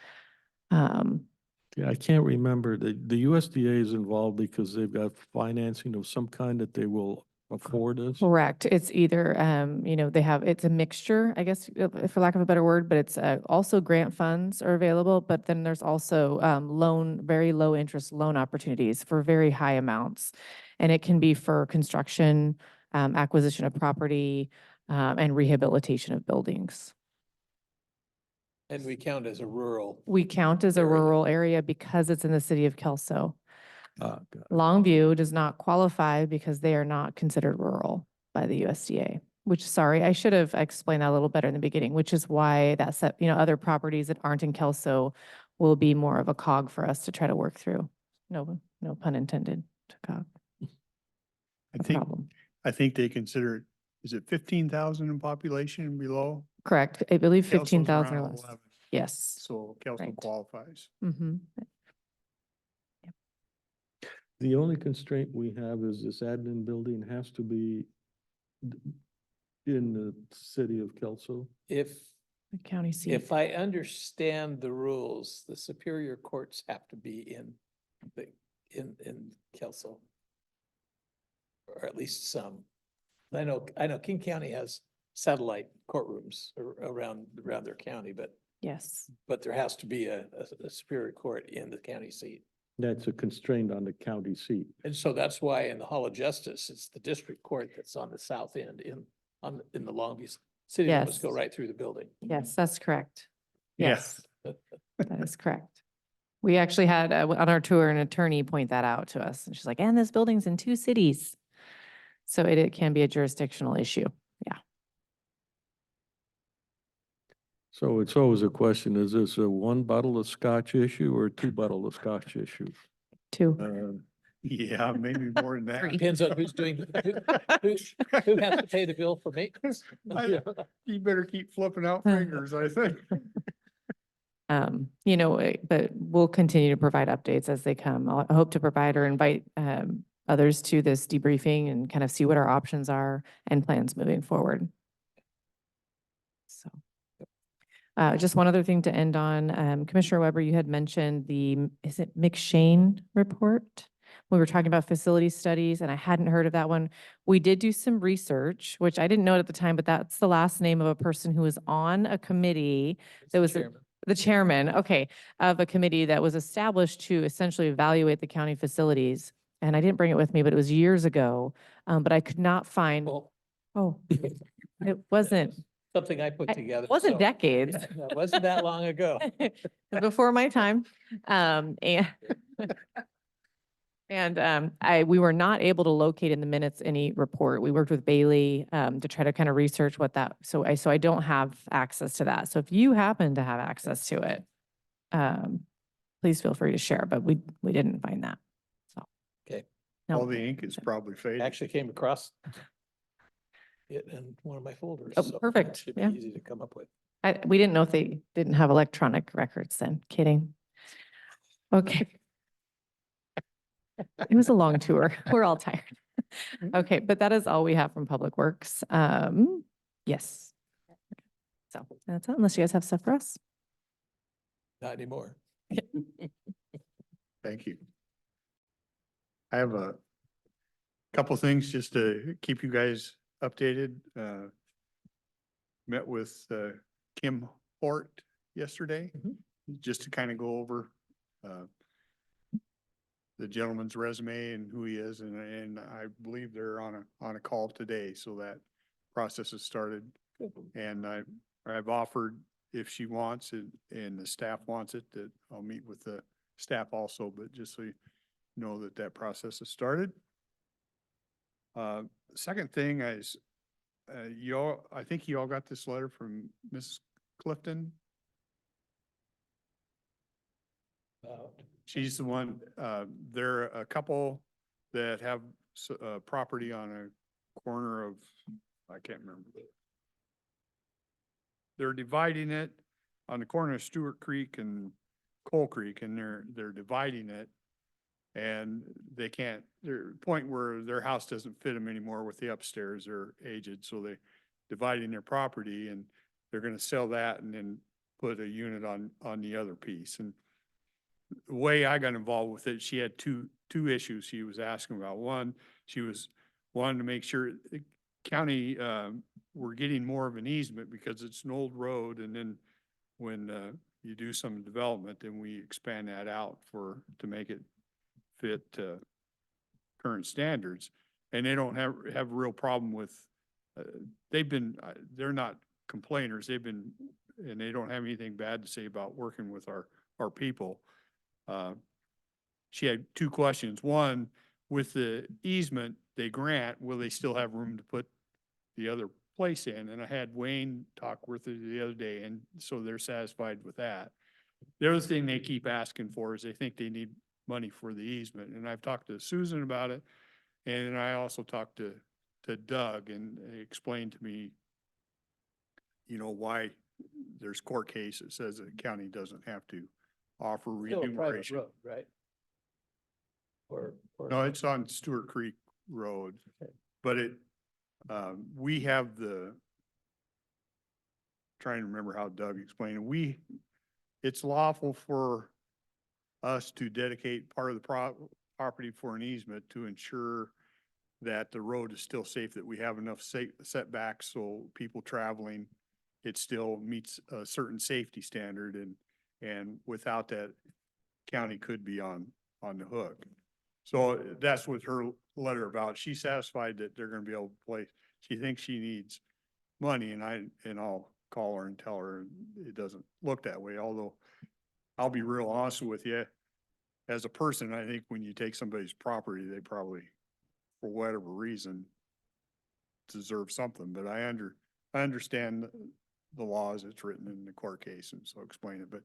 yeah, I can't remember. The USDA is involved because they've got financing of some kind that they will afford us. Correct. It's either, it's a mixture, I guess, for lack of a better word, but it's also grant funds are available, but then there's also very low interest loan opportunities for very high amounts. And it can be for construction, acquisition of property, and rehabilitation of buildings. And we count as a rural. We count as a Area. rural area because it's in the city of Kelso. Got it. Longview does not qualify because they are not considered rural by the USDA, sorry, I should have explained that a little better in the beginning, which is why other properties that aren't in Kelso will be more of a cog for us to try to work through. No pun intended to cog. I think they consider it, is it 15,000 in population and below? Correct. I believe Kelso's 15,000 or around less. 11, Yes. So Kelso Right. qualifies. Mm-hmm. The only constraint we have is this admin building has to be in the city of Kelso. If The county seat. If I understand the rules, the superior courts have to be in Kelso. Or at least some. I know King County has satellite courtrooms around their county, but Yes. there has to be a superior court in the county seat. That's a constraint on the county seat. And so that's why in the Hall of Justice, it's the district court that's on the south end in the Longview. City limits Yes. go right through the building. Yes, that's correct. Yeah. Yes. That is correct. We actually had on our tour, an attorney point that out to us and she's like, and this building's in 2 cities. So it can be a jurisdictional issue. So it's always a question, is this a 1 bottle of scotch issue or a 2 bottle of scotch issue? 2. Yeah, maybe more than that. Three. Depends on who's doing, who has to pay the bill for maintenance. You better keep flipping out fingers, I think. But we'll continue to provide updates as they come. I hope to provide or invite others to this debriefing and kind of see what our options are and plans moving forward. So. Just one other thing to end on, Commissioner Weber, you had mentioned is it McShane report? We were talking about facility studies and I hadn't heard of that one. We did do some research, which I didn't know it at the time, but that's the last name of a person who was on a committee that was the chairman, okay, of a committee that was established to essentially evaluate the county facilities. And I didn't bring it with me, but it was years ago. But I could not find, Well, it wasn't. something I put It together. wasn't so- decades. Yeah, It wasn't that long ago. Before my time. We were not able to locate in the minutes any report. We worked with Bailey to try to kind of research what that, so I don't have access to that. So if you happen to have access to it, please feel free to share, but we didn't find that. So. Okay. No. All the ink is probably faded. Actually came across it in one of my folders. Oh, so it perfect. Should be Yeah. easy to come up with. We didn't know if they didn't have electronic records then. Kidding. Okay. It was a long tour. We're all tired. Okay, but that is all we have from Public Works. Yes. So that's it, unless you guys have stuff for us. Not anymore. Thank you. I have a couple things just to keep you guys updated. Met with Kim Hort yesterday, just to kind of go over the gentleman's resume and who he is, and I believe they're on a call today, so that process has started. And I've offered, if she wants it and the staff wants it, that I'll meet with the staff also, but just so you know that that process has started. Second thing is, I think you all got this letter from Mrs. Clifton. She's the one, they're a couple that have property on a corner of, I can't remember. They're dividing it on the corner of Stewart Creek and Coal Creek, and they're dividing it. And they can't, they're at a point where their house doesn't fit them anymore with the upstairs, they're aged, so they dividing their property and they're gonna sell that and then put a unit on the other piece. And the way I got involved with it, she had two issues she was asking about. One, she was wanting to make sure the county, we're getting more of an easement because it's an old road, and then when, you do some development, then we expand that out to make it fit, current standards. And they don't have a real problem with, they're not complainers. And they don't have anything bad to say about working with our people. She had 2 questions. One, with the easement they grant, will they still have room to put the other place in? And I had Wayne talk with her the other day, and so they're satisfied with that. The other thing they keep asking for is they think they need money for the easement. And I've talked to Susan about it. And I also talked to Doug, and he explained to me, why there's court case that says the county doesn't have to offer Still a private remuneration. road, right? Or. No, it's on Stewart Creek Road, Okay. but we have trying to remember how Doug explained it. It's lawful for us to dedicate part of the property for an easement to ensure that the road is still safe, that we have enough setbacks so people traveling, it still meets a certain safety standard, and without that, county could be on the hook. So that's what her letter about. She's satisfied that they're gonna be able to play. She thinks she needs money, and I'll call her and tell her it doesn't look that way, although I'll be real honest with you. As a person, I think when you take somebody's property, they probably, for whatever reason, deserve something, but I understand the law as it's written in the court case, and so explain it, but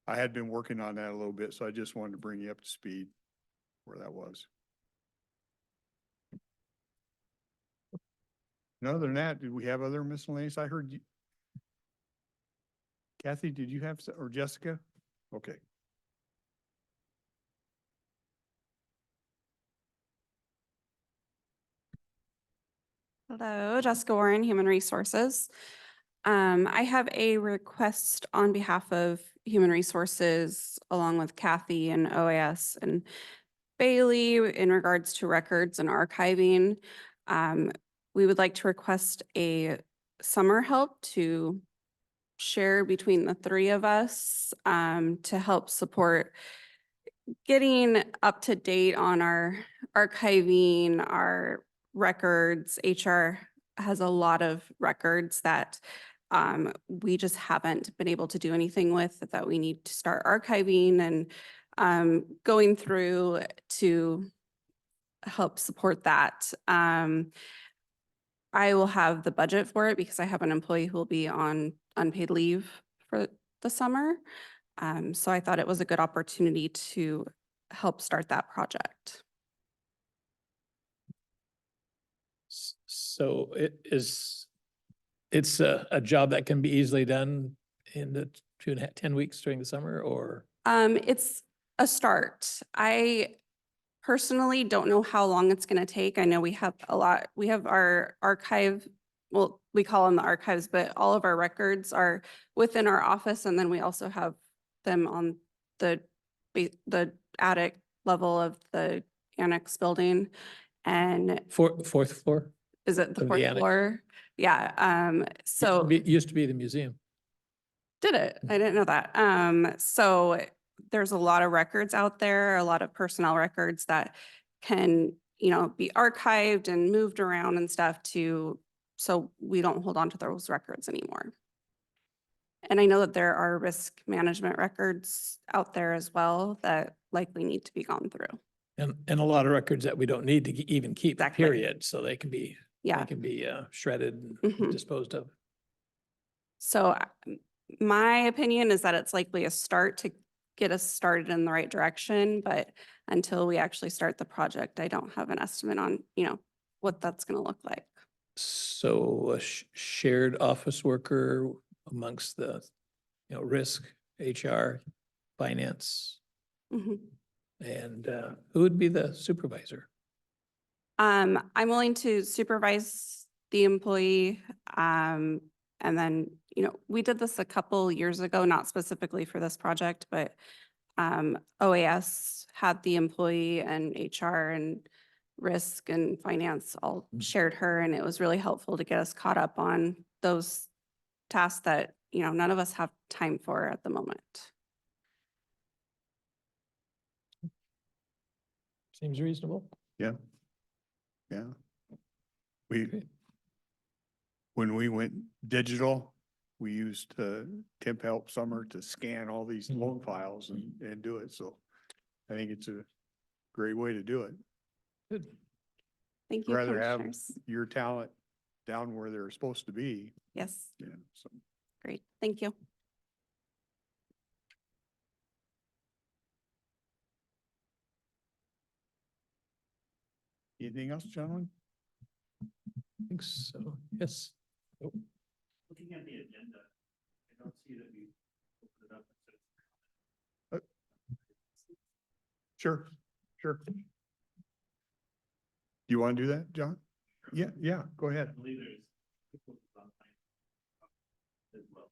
I had been working on that a little bit, so I just wanted to bring you up to speed where that was. And other than that, did we have other miscellaneous? I heard you. Kathy, did you have, or Jessica? Okay. Hello, Jessica Warren, Human Resources. I have a request on behalf of Human Resources along with Kathy and OAS and Bailey in regards to records and archiving. We would like to request a summer help to share between the three of us to help support getting up to date on our archiving, our records. HR has a lot of records that we just haven't been able to do anything with, that we need to start archiving and going through to help support that. I will have the budget for it because I have an employee who will be on unpaid leave for the summer. So I thought it was a good opportunity to help start that project. So it's a job that can be easily done in the 10 weeks during the summer, or? It's a start. I personally don't know how long it's going to take. I know we have our archive, well, we call them the archives, but all of our records are within our office. And then we also have them on the attic level of the annex building. And Fourth floor? is it the Of the fourth annex. floor? Yeah. So Used to be the museum. did it? I didn't know that. So there's a lot of records out there, a lot of personnel records that can, be archived and moved around and stuff so we don't hold on to those records anymore. And I know that there are risk management records out there as well that likely need to be gone through. And a lot of records that we don't need to even keep, Exactly. period. So they can be, Yeah. shredded and Mhm. disposed of. So my opinion is that it's likely a start to get us started in the right direction, but until we actually start the project, I don't have an estimate on, what that's going to look like. So a shared office worker amongst the, risk, HR, finance, Mhm. and who would be the supervisor? I'm willing to supervise the employee. And then, we did this a couple years ago, not specifically for this project, but OAS had the employee and HR and risk and finance all shared her, and it was really helpful to get us caught up on those tasks that, none of us have time for at the moment. Seems reasonable. Yeah. Yeah. When we went digital, we used Temp Help Summer to scan all these loan files and do it. So I think it's a great way to do it. Good. Thank you, Rather have Commissioners. your talent down where they're supposed to be. Yes, Yeah. So great. Thank you. anything else, gentlemen? I think so. Yes. Oh, Looking at the agenda, I don't see that we opened it up. Sure, sure. Do you want to do that, John? Yeah, go I ahead. believe there's. As well.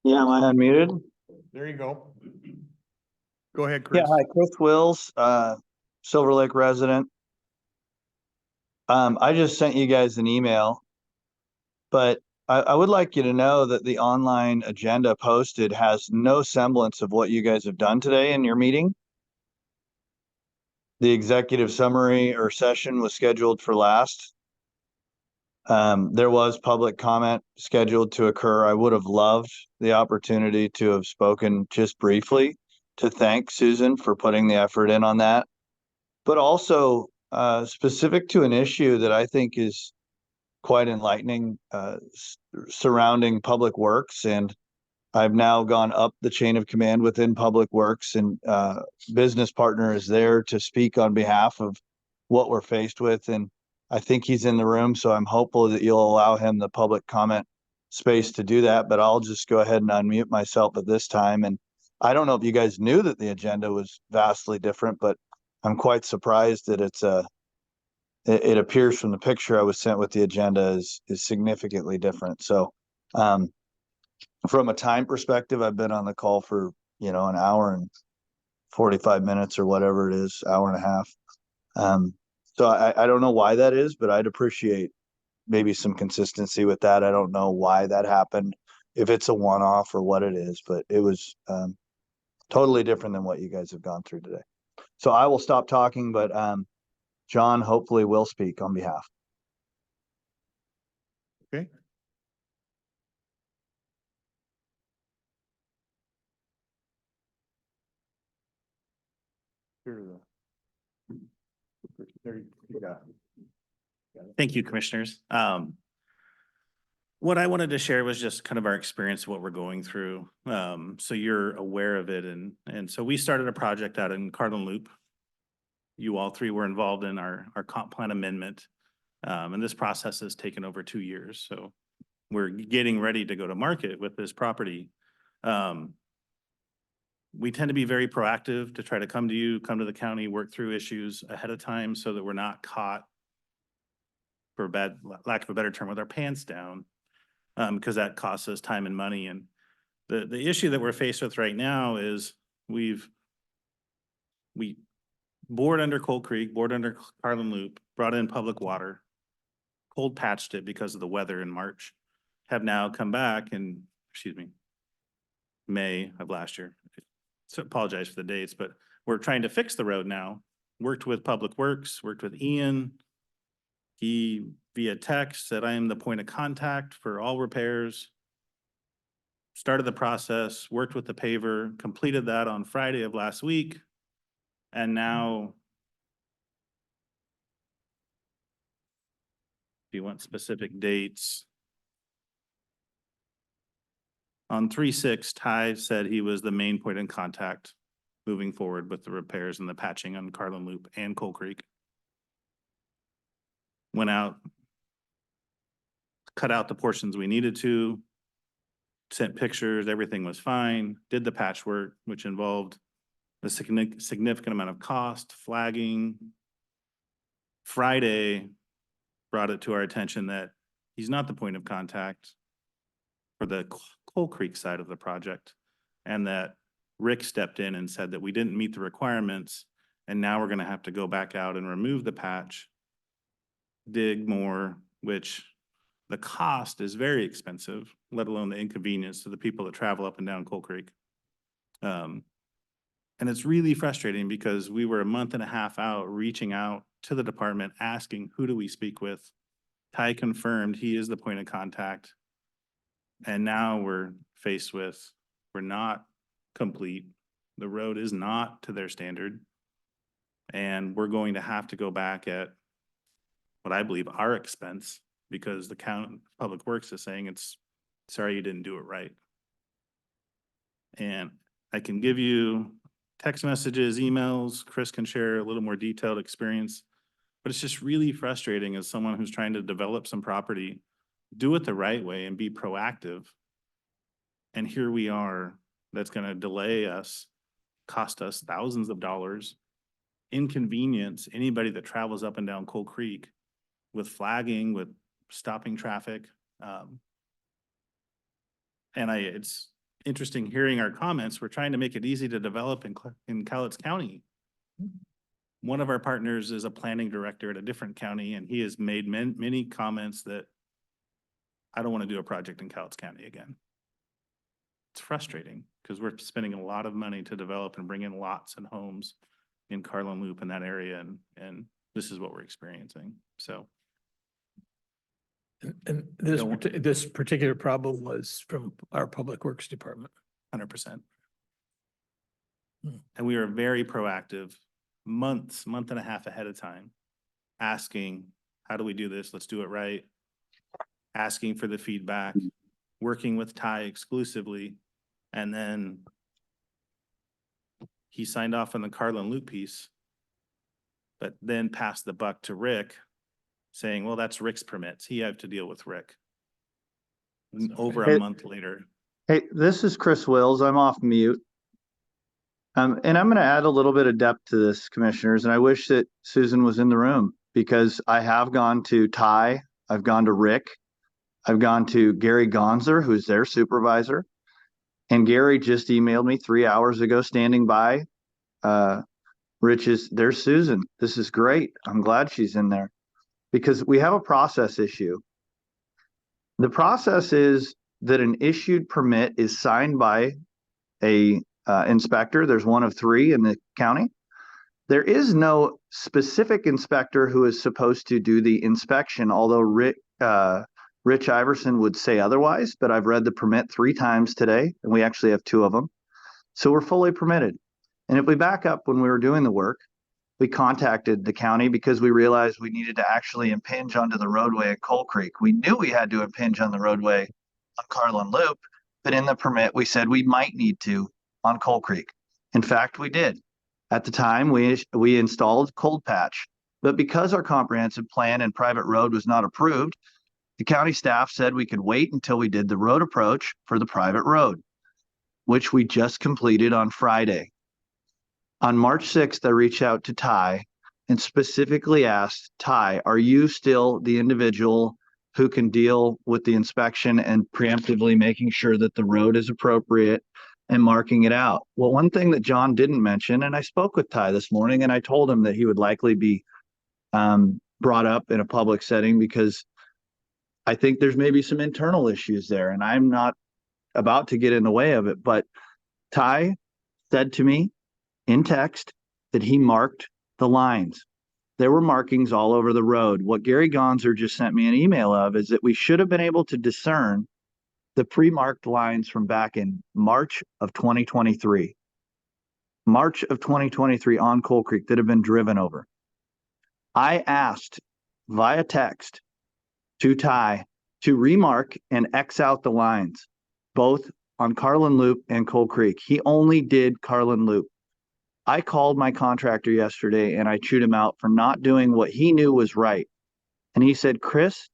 Yeah, am I unmuted? There you go. Go ahead, Chris. Yeah, hi, Chris Wills, Silver Lake resident. I just sent you guys an email, but I would like you to know that the online agenda posted has no semblance of what you guys have done today in your meeting. The executive summary or session was scheduled for last. There was public comment scheduled to occur. I would have loved the opportunity to have spoken just briefly to thank Susan for putting the effort in on that. But also specific to an issue that I think is quite enlightening surrounding Public Works. And I've now gone up the chain of command within Public Works, and business partner is there to speak on behalf of what we're faced with. And I think he's in the room, so I'm hopeful that you'll allow him the public comment space to do that. But I'll just go ahead and unmute myself at this time. And I don't know if you guys knew that the agenda was vastly different, but I'm quite surprised that it appears from the picture I was sent with the agenda is significantly different. So from a time perspective, I've been on the call for, an hour and 45 minutes or whatever it is, hour and a half. So I don't know why that is, but I'd appreciate maybe some consistency with that. I don't know why that happened, if it's a one-off or what it is, but it was totally different than what you guys have gone through today. So I will stop talking, but John hopefully will speak on behalf. Okay. There you go. Thank you, commissioners. What I wanted to share was just kind of our experience, what we're going through. So you're aware of it. And so we started a project out in Cardinal Loop. You all three were involved in our comp plan amendment. And this process has taken over 2 years. So we're getting ready to go to market with this property. We tend to be very proactive to try to come to you, come to the county, work through issues ahead of time so that we're not caught, for lack of a better term, with our pants down, because that costs us time and money. And the issue that we're faced with right now is we bored under Cold Creek, bored under Carlin Loop, brought in public water, cold patched it because of the weather in March, have now come back in, May of last year. So apologize for the dates, but we're trying to fix the road now. Worked with Public Works, worked with Ian. He via text said, I am the point of contact for all repairs. Started the process, worked with the paver, completed that on Friday of last week. And now, if you want specific dates, on 3/6, Ty said he was the main point in contact moving forward with the repairs and the patching on Carlin Loop and Coal Creek. Went out, cut out the portions we needed to, sent pictures, everything was fine, did the patchwork, which involved a significant amount of cost, flagging. Friday brought it to our attention that he's not the point of contact for the Coal Creek side of the project, and that Rick stepped in and said that we didn't meet the requirements, and now we're gonna have to go back out and remove the patch, dig more, which the cost is very expensive, let alone the inconvenience to the people that travel up and down Coal Creek. And it's really frustrating because we were a month and a half out, reaching out to the department, asking, who do we speak with? Ty confirmed he is the point of contact. And now we're faced with, we're not complete. The road is not to their standard. And we're going to have to go back at what I believe our expense, because the county Public Works is saying it's, sorry, you didn't do it right. And I can give you text messages, emails, Chris can share a little more detailed experience, but it's just really frustrating as someone who's trying to develop some property, do it the right way and be proactive. And here we are, that's gonna delay us, cost us thousands of dollars, inconvenience anybody that travels up and down Coal Creek with flagging, with stopping traffic. And it's interesting hearing our comments. We're trying to make it easy to develop in Cowlitz County. One of our partners is a planning director at a different county, and he has made many comments that I don't want to do a project in Cowlitz County again. It's frustrating because we're spending a lot of money to develop and bring in lots and homes in Carlin Loop in that area, and this is what we're experiencing. So And this, Don't- this particular problem was from our Public Works Department. 100%. Hmm. And we were very proactive, month and a half ahead of time, asking, how do we do this? Let's do it right. Asking for the feedback, working with Ty exclusively, and then he signed off on the Carlin Loop piece, but then passed the buck to Rick, saying, well, that's Rick's permits. He had to deal with Rick. Over a Hey- month later. Hey, this is Chris Wills. I'm off mute. And I'm going to add a little bit of depth to this, commissioners, and I wish that Susan was in the room because I have gone to Ty, I've gone to Rick, I've gone to Gary Gonzer, who's their supervisor, and Gary just emailed me 3 hours ago, standing by. There's Susan. This is great. I'm glad she's in there because we have a process issue. The process is that an issued permit is signed by a inspector. There's one of 3 in the county. There is no specific inspector who is supposed to do the inspection, although Rich Iverson would say otherwise, but I've read the permit 3 times today, and we actually have 2 of them. So we're fully permitted. And if we back up when we were doing the work, we contacted the county because we realized we needed to actually impinge onto the roadway at Coal Creek. We knew we had to impinge on the roadway on Carlin Loop, but in the permit, we said we might need to on Coal Creek. In fact, we did. At the time, we installed Cold Patch, but because our comprehensive plan and private road was not approved, the county staff said we could wait until we did the road approach for the private road, which we just completed on Friday. On March 6th, I reached out to Ty and specifically asked, Ty, are you still the individual who can deal with the inspection and preemptively making sure that the road is appropriate and marking it out? Well, one thing that John didn't mention, and I spoke with Ty this morning and I told him that he would likely be brought up in a public setting because I think there's maybe some internal issues there and I'm not about to get in the way of it. But Ty said to me in text that he marked the lines. There were markings all over the road. What Gary Gonzer just sent me an email of is that we should have been able to discern the pre-marked lines from back in March of 2023. March of 2023 on Coal Creek that have been driven over. I asked via text to Ty to remark and X out the lines, both on Carlin Loop and Coal Creek. He only did Carlin Loop. I called my contractor yesterday and I chewed him out for not doing what he knew was right. And he said, Chris,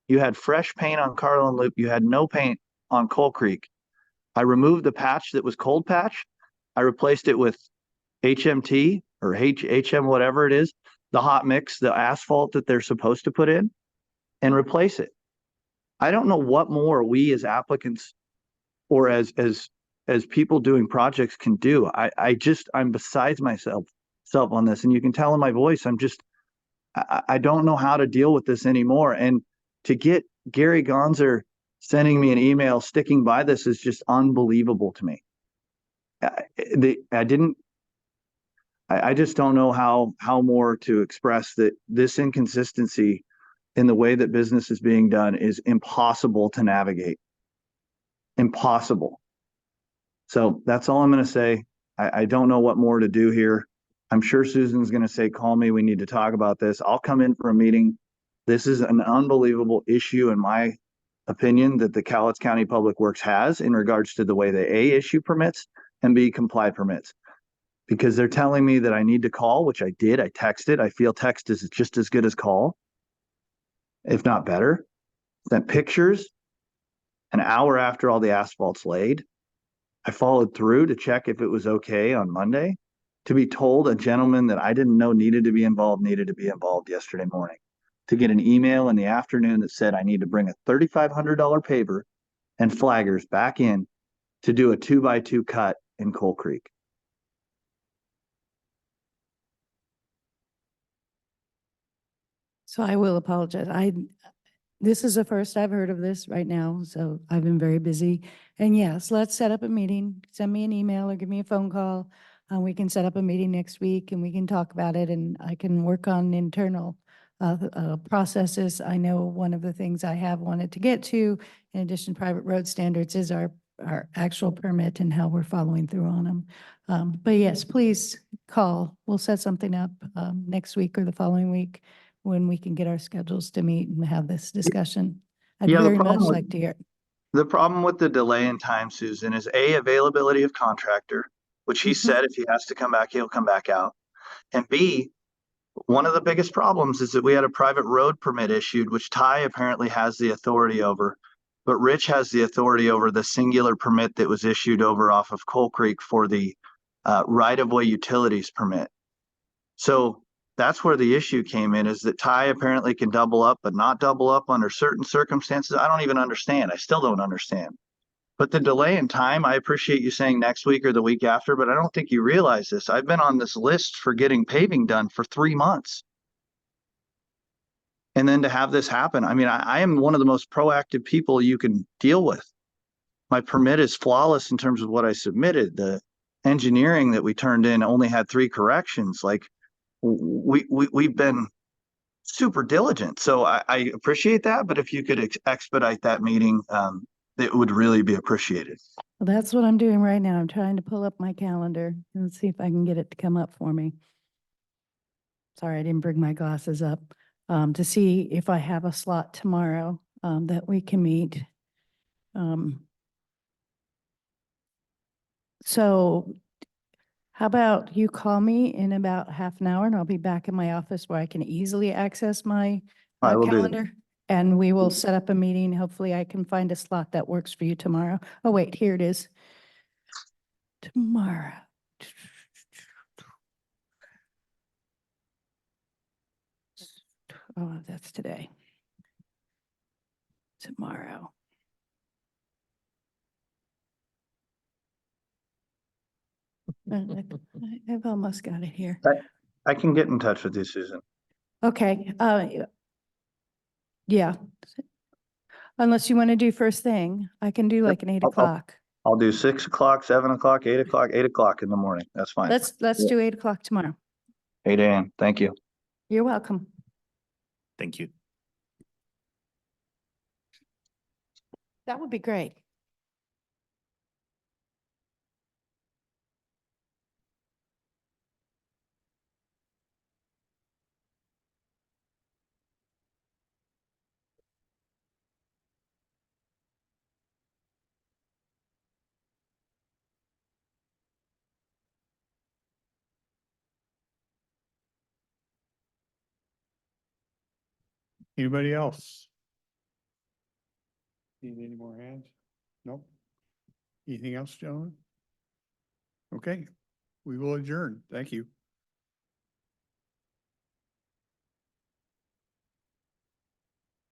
you had fresh paint on Carlin Loop. You had no paint on Coal Creek. I removed the patch that was Cold Patch. I replaced it with HMT or HM, whatever it is, the hot mix, the asphalt that they're supposed to put in and replace it. I don't know what more we as applicants or as people doing projects can do. I'm besides myself on this. And you can tell in my voice, I don't know how to deal with this anymore. And to get Gary Gonzer sending me an email sticking by this is just unbelievable to me. I just don't know how more to express that this inconsistency in the way that business is being done is impossible to navigate. Impossible. So that's all I'm going to say. I don't know what more to do here. I'm sure Susan's going to say, call me. We need to talk about this. I'll come in for a meeting. This is an unbelievable issue, in my opinion, that the Cowlitz County Public Works has in regards to the way they A, issue permits and B, comply permits. Because they're telling me that I need to call, which I did. I texted. I feel text is just as good as call, if not better. Sent pictures an hour after all the asphalt's laid. I followed through to check if it was okay on Monday. To be told a gentleman that I didn't know needed to be involved yesterday morning. To get an email in the afternoon that said I need to bring a $3,500 paver and flaggers back in to do a 2x2 cut in Coal Creek. So I will apologize. This is the first I've heard of this right now, so I've been very busy. And yes, let's set up a meeting. Send me an email or give me a phone call. We can set up a meeting next week and we can talk about it and I can work on internal processes. I know one of the things I have wanted to get to, in addition to private road standards, is our actual permit and how we're following through on them. But yes, please call. We'll set something up next week or the following week when we can get our schedules to meet and have this discussion. I'd Yeah, the very much problem with- like to hear it. The problem with the delay in time, Susan, is A, availability of contractor, which he Mhm. said if he has to come back, he'll come back out. And B, one of the biggest problems is that we had a private road permit issued, which Ty apparently has the authority over. But Rich has the authority over the singular permit that was issued over off of Coal Creek for the right-of-way utilities permit. So that's where the issue came in, is that Ty apparently can double up, but not double up under certain circumstances. I don't even understand. I still don't understand. But the delay in time, I appreciate you saying next week or the week after, but I don't think you realize this. I've been on this list for getting paving done for 3 months. And then to have this happen, I mean, I am one of the most proactive people you can deal with. My permit is flawless in terms of what I submitted. The engineering that we turned in only had 3 corrections. Like, we've been super diligent. So I appreciate that, but if you could expedite that meeting, it would really be appreciated. Well, that's what I'm doing right now. I'm trying to pull up my calendar and see if I can get it to come up for me. Sorry, I didn't bring my glasses up, to see if I have a slot tomorrow, that we can meet. So how about you call me in about half an hour and I'll be back in my office where I can easily access my I will do that. calendar. And we will set up a meeting. Hopefully I can find a slot that works for you tomorrow. Oh, wait, here it is. Tomorrow. Oh, that's today. Tomorrow. I've almost got it here. I can get in touch with you, Susan. Okay, yeah. Unless you want to do first thing, I can do like an 8 I'll- o'clock. I'll do 6 o'clock, 7 o'clock, 8 o'clock, 8 o'clock in the morning. That's fine. Let's Yeah. do 8 o'clock tomorrow. 8 a.m. Thank you. You're welcome. Thank you. That would be great. Anybody else? Need any more hands? Nope. Anything else, gentlemen? Okay, we will adjourn. Thank you.